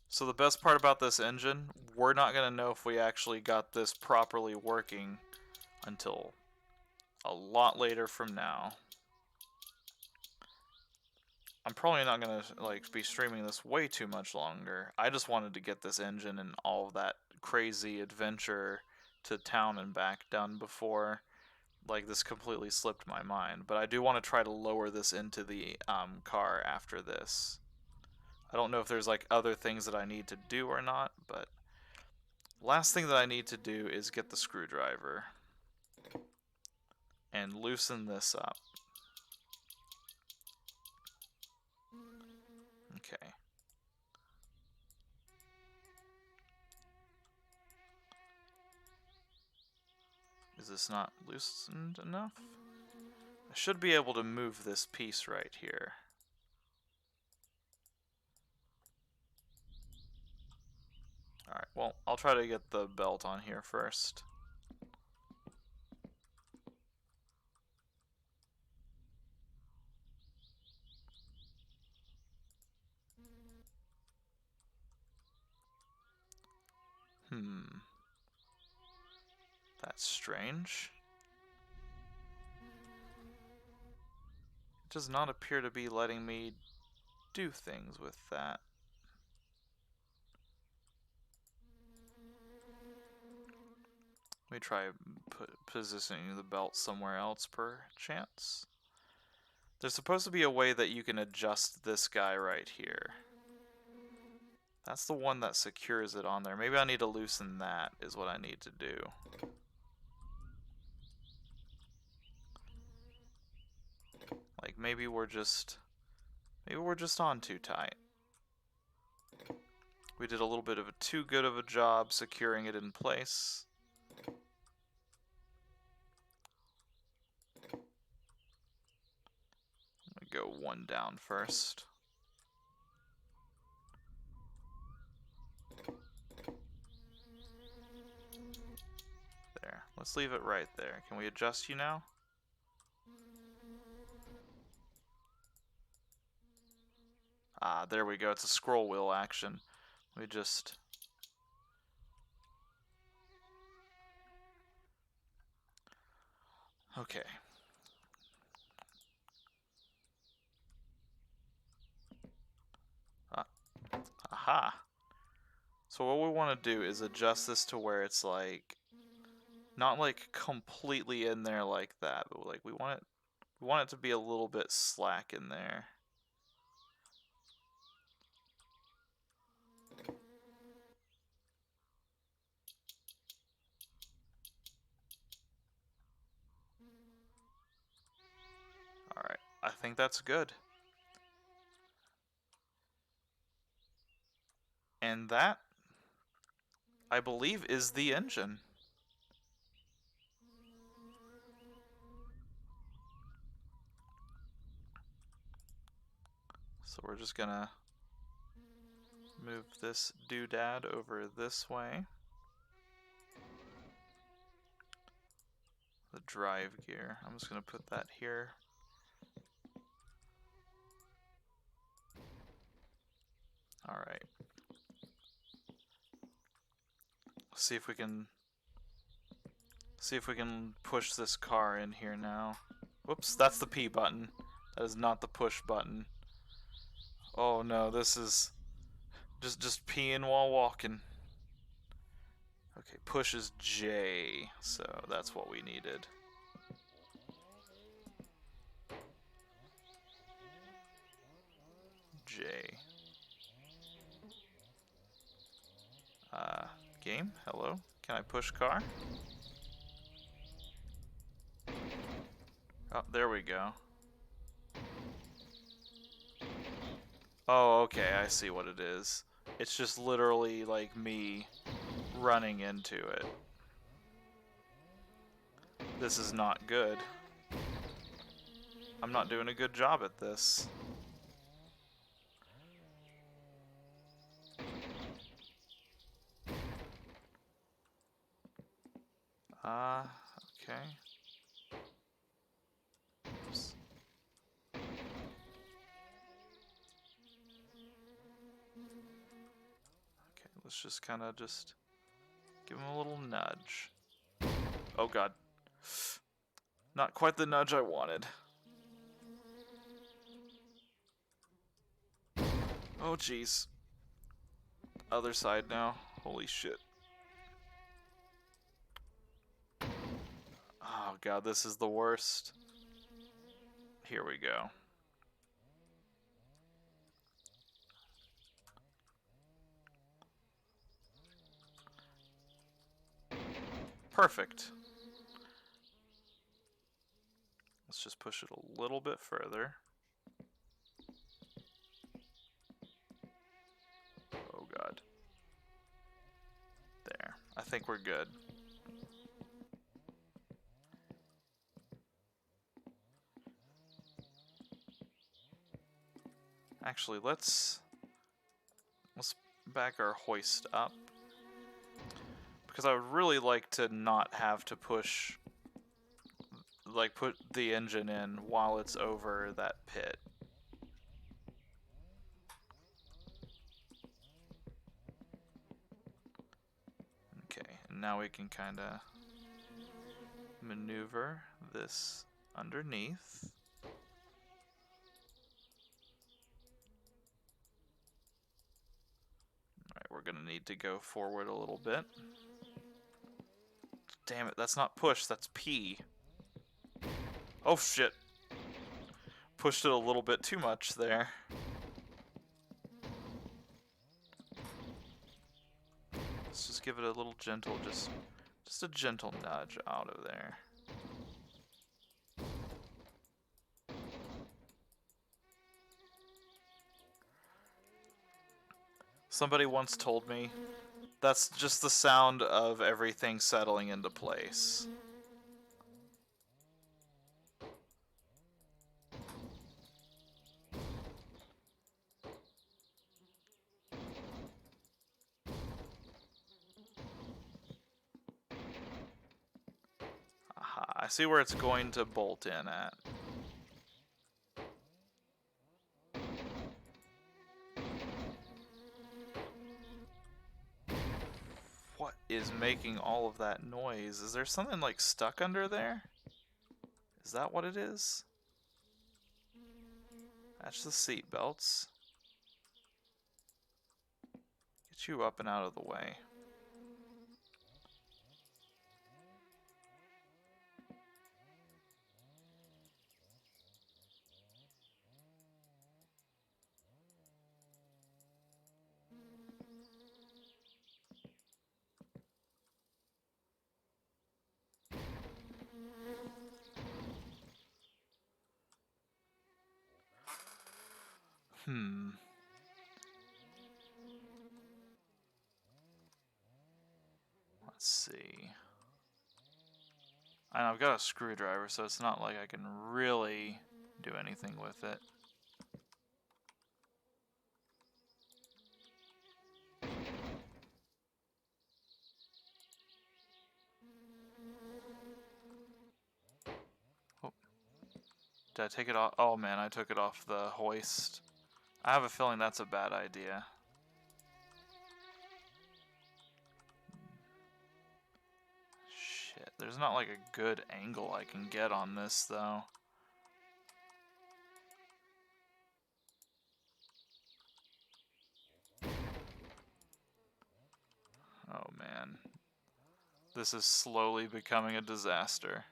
So the best part about this engine, we're not going to know if we actually got this properly working until a lot later from now. I'm probably not going to like be streaming this way too much longer. I just wanted to get this engine and all of that crazy adventure to town and back done before like this completely slipped my mind. But I do want to try to lower this into the car after this. I don't know if there's like other things that I need to do or not, but last thing that I need to do is get the screwdriver and loosen this up. Okay. Is this not loosened enough? I should be able to move this piece right here. Alright, well, I'll try to get the belt on here first. That's strange. It does not appear to be letting me do things with that. Let me try positioning the belt somewhere else per chance. There's supposed to be a way that you can adjust this guy right here. That's the one that secures it on there. Maybe I need to loosen that, is what I need to do. Like, maybe we're just on too tight. We did a little bit of a too good of a job securing it in place. I'm gonna go one down first. There. Let's leave it right there. Can we adjust you now? Ah, there we go. It's a scroll wheel action. We just... Okay. Aha. So what we want to do is adjust this to where it's like... not like completely in there like that, but like we want it to be a little bit slack in there. Alright, I think that's good. And that, I believe, is the engine. So we're just gonna move this doodad over this way. The drive gear. I'm just gonna put that here. Alright. See if we can push this car in here now. Whoops, that's the P button. That is not the push button. Oh no, this is just peeing while walking. Okay, push is J, so that's what we needed. J. Game? Hello? Can I push car? Oh, there we go. Oh, okay, I see what it is. It's just literally like me running into it. This is not good. I'm not doing a good job at this. Okay. Oops. Okay, let's just kind of just give him a little nudge. Oh god. Not quite the nudge I wanted. Oh jeez. Other side now. Holy shit. Oh god, this is the worst. Here we go. Perfect. Let's just push it a little bit further. Oh god. There. I think we're good. Actually, let's back our hoist up. Because I would really like to not have to push, like, put the engine in while it's over that pit. Okay, and now we can kind of maneuver this underneath. Alright, we're gonna need to go forward a little bit. Damn it, that's not push, that's P. Oh shit. Pushed it a little bit too much there. Let's just give it a little gentle, just a gentle nudge out of there. Somebody once told me that's just the sound of everything settling into place. Aha, I see where it's going to bolt in at. What is making all of that noise? Is there something like stuck under there? Is that what it is? Attach the seat belts. Get you up and out of the way. Let's see. And I've got a screwdriver, so it's not like I can really do anything with it. Oh. Did I take it off? Oh man, I took it off the hoist. I have a feeling that's a bad idea. Shit, there's not like a good angle I can get on this though. Oh man. This is slowly becoming a disaster.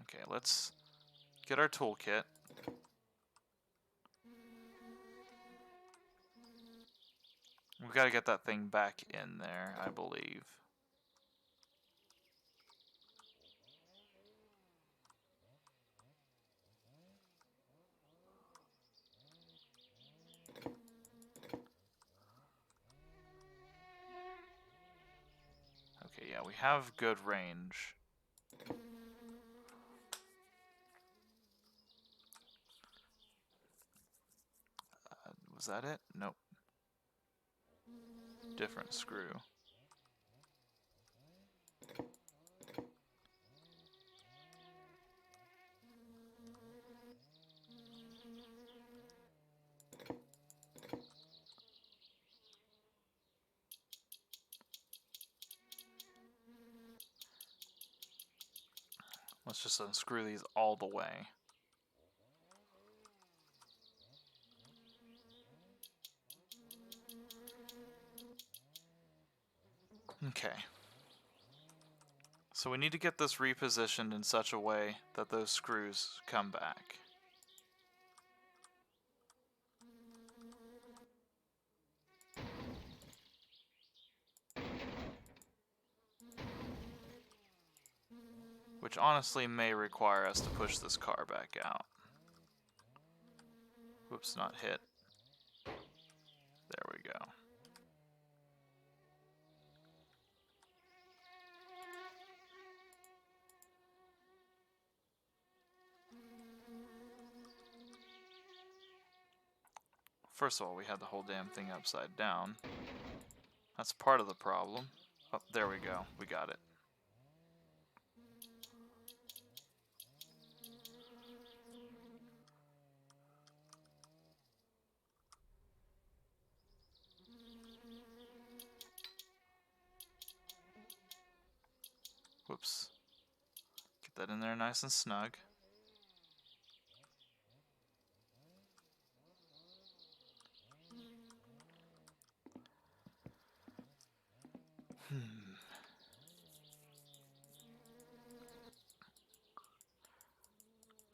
Okay, let's get our toolkit. We've got to get that thing back in there, I believe. Okay, yeah, we have good range. Was that it? Nope. Different screw. Let's just unscrew these all the way. Okay. So we need to get this repositioned in such a way that those screws come back. Which honestly may require us to push this car back out. Whoops, not hit. There we go. First of all, we had the whole damn thing upside down. That's part of the problem. Oh, there we go. We got it. Whoops. Get that in there nice and snug.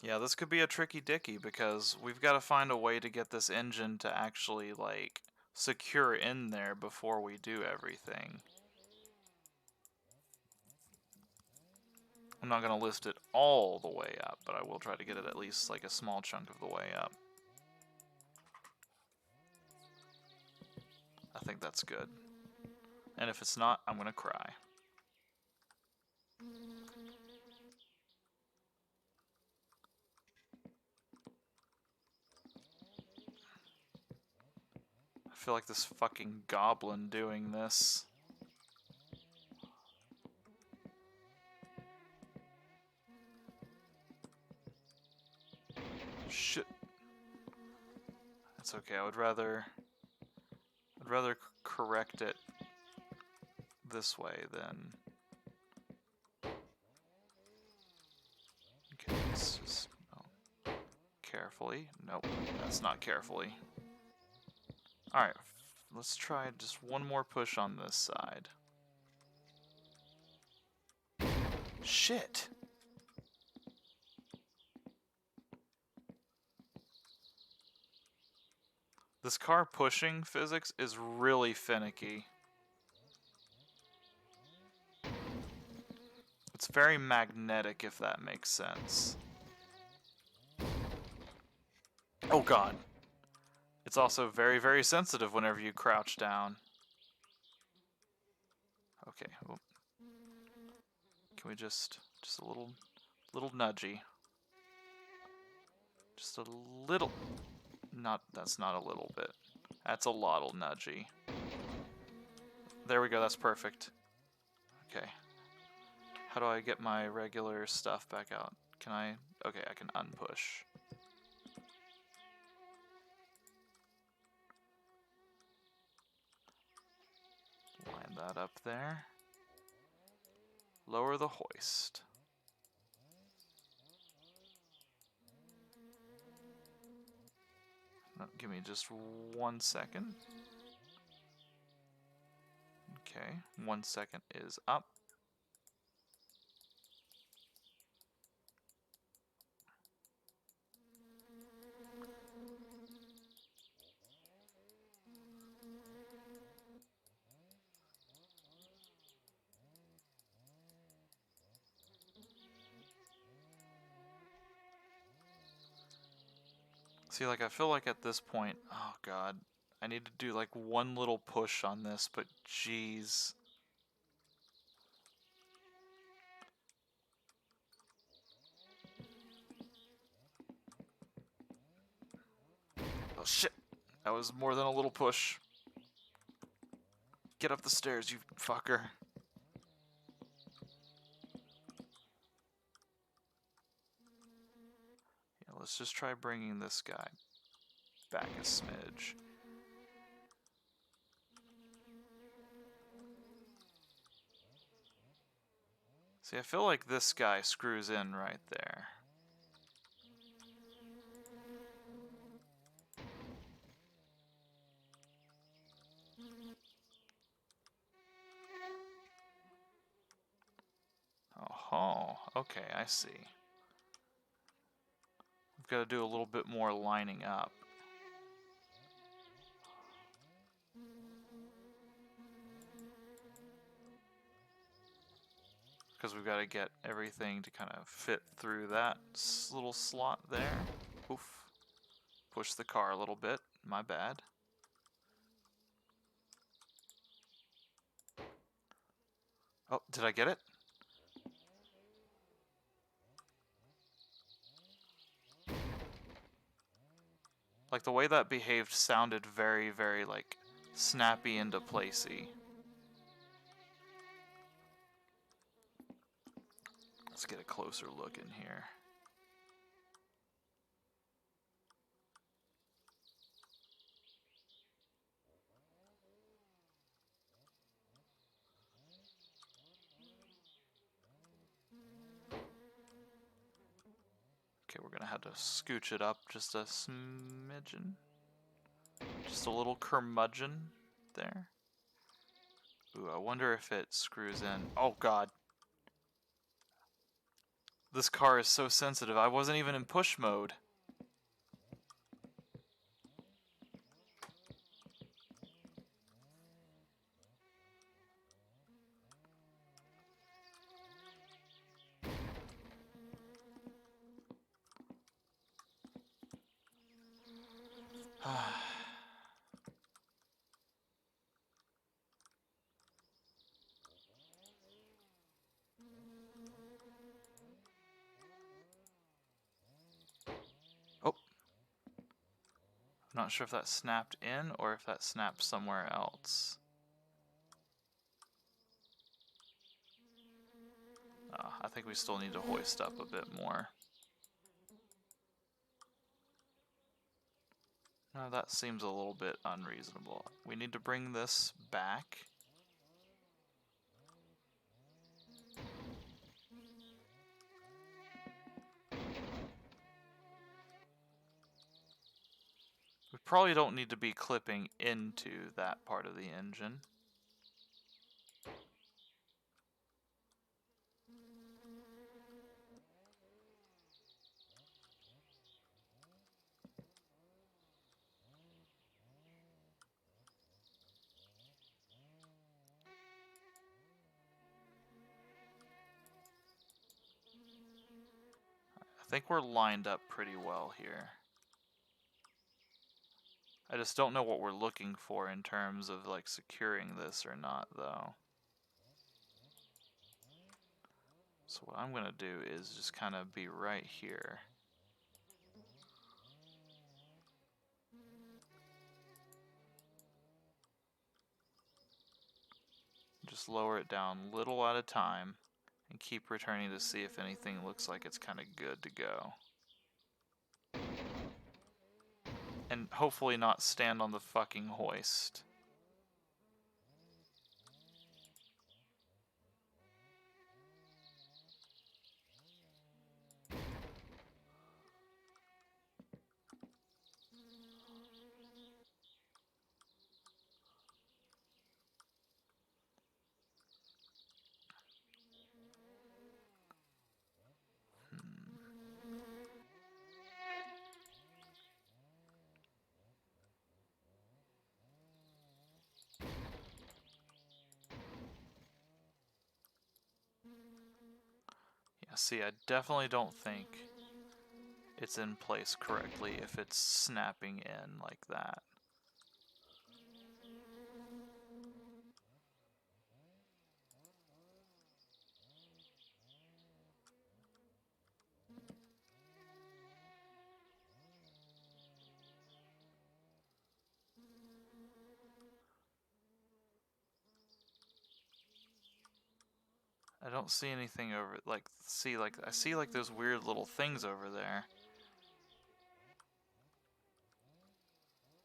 Yeah, this could be a tricky dicky because we've got to find a way to get this engine to actually, like, secure in there before we do everything. I'm not going to lift it all the way up, but I will try to get it at least, like, a small chunk of the way up. I think that's good. And if it's not, I'm going to cry. I feel like this fucking goblin doing this. Shit. That's okay. I would rather correct it this way than. Okay, let's just carefully. Nope, that's not carefully. All right, let's try just one more push on this side. Shit. This car pushing physics is really finicky. It's very magnetic, if that makes sense. Oh god. It's also very, very sensitive whenever you crouch down. Okay. Well, can we just a little nudgy. Just a little. That's not a little bit. That's a lottle nudgy. There we go, that's perfect. Okay. How do I get my regular stuff back out? Can I? Okay, I can unpush. Line that up there. Lower the hoist. No, give me just 1 second. Okay, 1 second is up. See, like, I feel like at this point, oh god, I need to do like one little push on this, but jeez. Oh shit, that was more than a little push. Get up the stairs, you fucker. Yeah, let's just try bringing this guy back a smidge. See, I feel like this guy screws in right there. Oh, okay, I see. We've got to do a little bit more lining up. Because we've got to get everything to kind of fit through that little slot there. Oof. Push the car a little bit. My bad. Oh, did I get it? Like, the way that behaved sounded very, very, like, snappy into placey. Let's get a closer look in here. Okay, we're gonna have to scooch it up just a smidgen. Just a little curmudgeon there. Ooh, I wonder if it screws in. Oh god. This car is so sensitive. I wasn't even in push mode. Oh. I'm not sure if that snapped in or if that snapped somewhere else. I think we still need to hoist up a bit more. No, that seems a little bit unreasonable. We need to bring this back. We probably don't need to be clipping into that part of the engine. I think we're lined up pretty well here. I just don't know what we're looking for in terms of like securing this or not though. So what I'm gonna do is just kind of be right here. Just lower it down little at a time and keep returning to see if anything looks like it's kind of good to go. And hopefully not stand on the fucking hoist. Yeah, see, I definitely don't think it's in place correctly if it's snapping in like that. I don't see anything over, like, I see like those weird little things over there.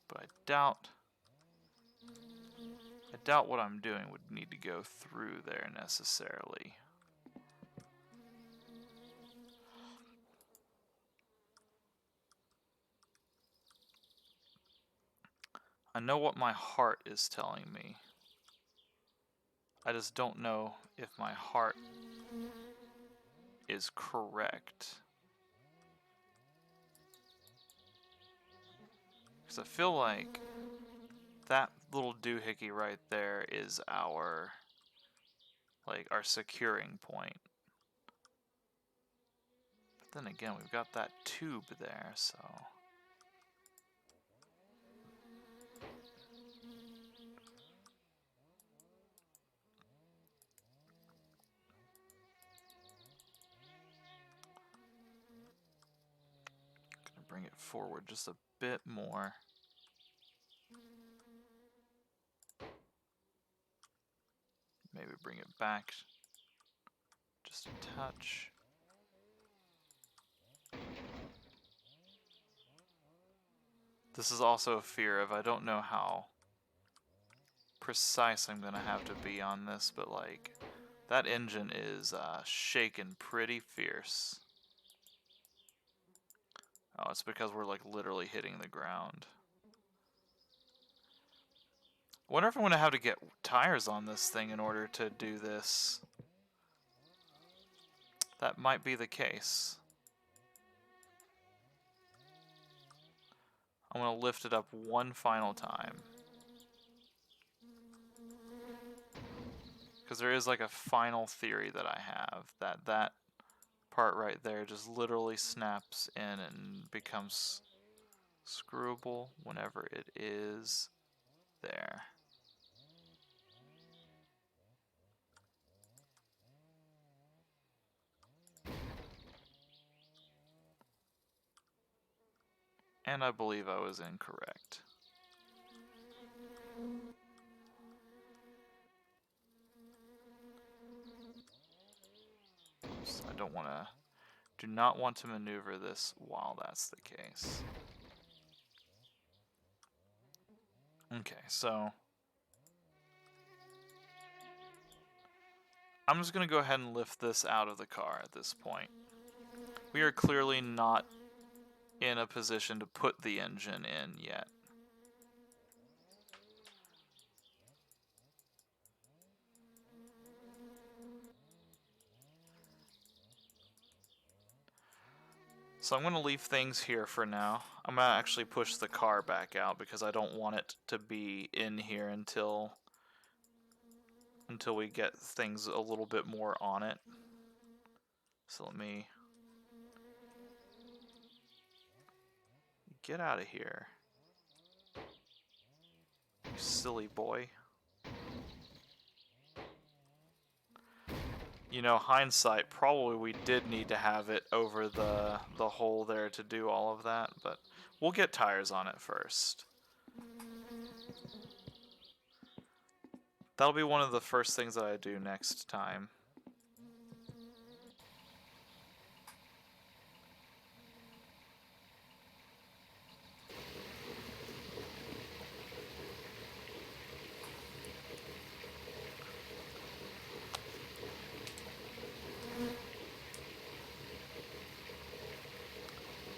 But I doubt what I'm doing would need to go through there necessarily. I know what my heart is telling me. I just don't know if my heart is correct. Because I feel like that little doohickey right there is our, like, our securing point. But then again, we've got that tube there, so... bring it forward just a bit more. Maybe bring it back just a touch. This is also a fear of, I don't know how precise I'm gonna have to be on this, but like, that engine is shaking pretty fierce. Oh, it's because we're like literally hitting the ground. I wonder if I'm gonna have to get tires on this thing in order to do this. That might be the case. I'm gonna lift it up one final time. Because there is like a final theory that I have, that part right there just literally snaps in and becomes screwable whenever it is there. And I believe I was incorrect. Oops, I don't want to... Do not want to maneuver this while that's the case. Okay, so... I'm just going to go ahead and lift this out of the car at this point. We are clearly not in a position to put the engine in yet. So I'm going to leave things here for now. I'm going to actually push the car back out because I don't want it to be in here until we get things a little bit more on it. So let me get out of here. You silly boy. You know, hindsight, probably we did need to have it over the hole there to do all of that, but we'll get tires on it first. That'll be one of the first things that I do next time.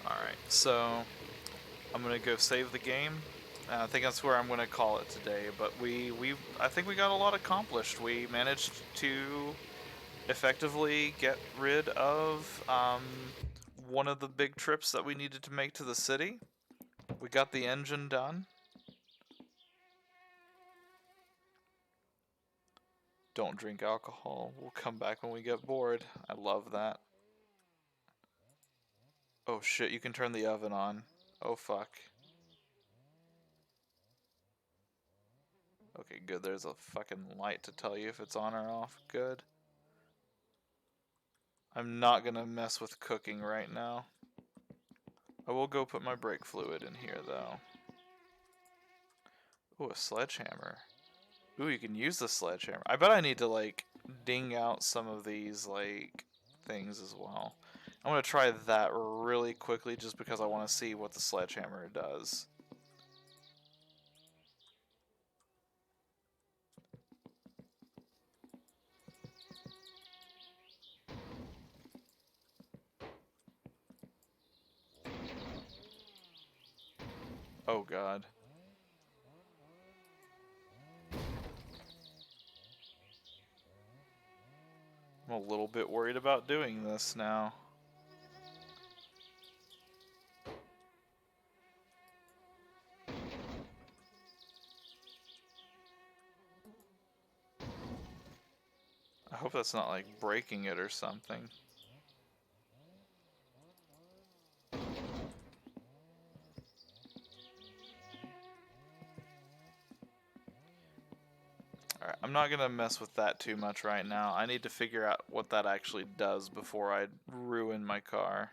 Alright, so I'm gonna go save the game. I think that's where I'm gonna call it today, but I think we got a lot accomplished. We managed to effectively get rid of one of the big trips that we needed to make to the city. We got the engine done. Don't drink alcohol. We'll come back when we get bored. I love that. Oh shit, you can turn the oven on. Oh fuck. Okay, good. There's a fucking light to tell you if it's on or off. Good. I'm not gonna mess with cooking right now. I will go put my brake fluid in here, though. Ooh, a sledgehammer. Ooh, you can use the sledgehammer. I bet I need to, like, ding out some of these, like, things as well. I'm gonna try that really quickly just because I want to see what the sledgehammer does. Oh god. I'm a little bit worried about doing this now. I hope that's not like breaking it or something. Alright, I'm not gonna mess with that too much right now. I need to figure out what that actually does before I ruin my car.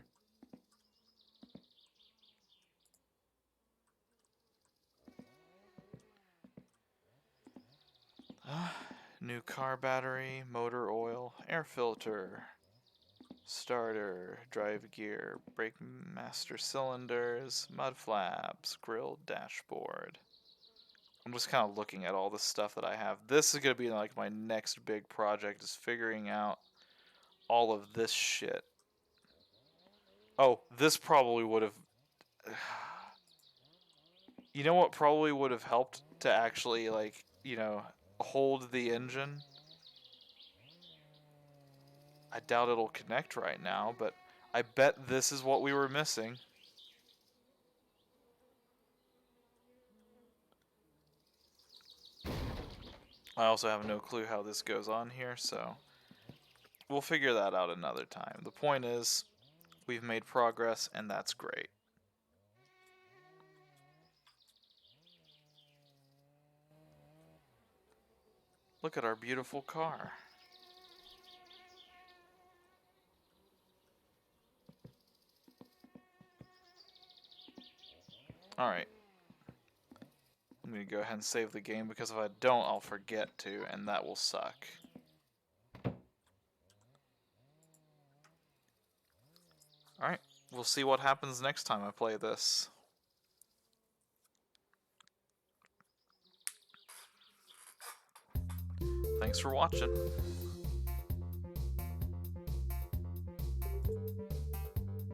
New car battery, motor oil, air filter, starter, drive gear, brake master cylinders, mud flaps, grill, dashboard. I'm just kind of looking at all the stuff that I have. This is going to be like my next big project, is figuring out all of this shit. Oh, this probably would have... You know what probably would have helped to actually, like, you know, hold the engine? I doubt it'll connect right now, but I bet this is what we were missing. I also have no clue how this goes on here, so we'll figure that out another time. The point is, we've made progress, and that's great. Look at our beautiful car. Alright. I'm going to go ahead and save the game, because if I don't, I'll forget to, and that will suck. Alright, we'll see what happens next time I play this. Thanks for watching.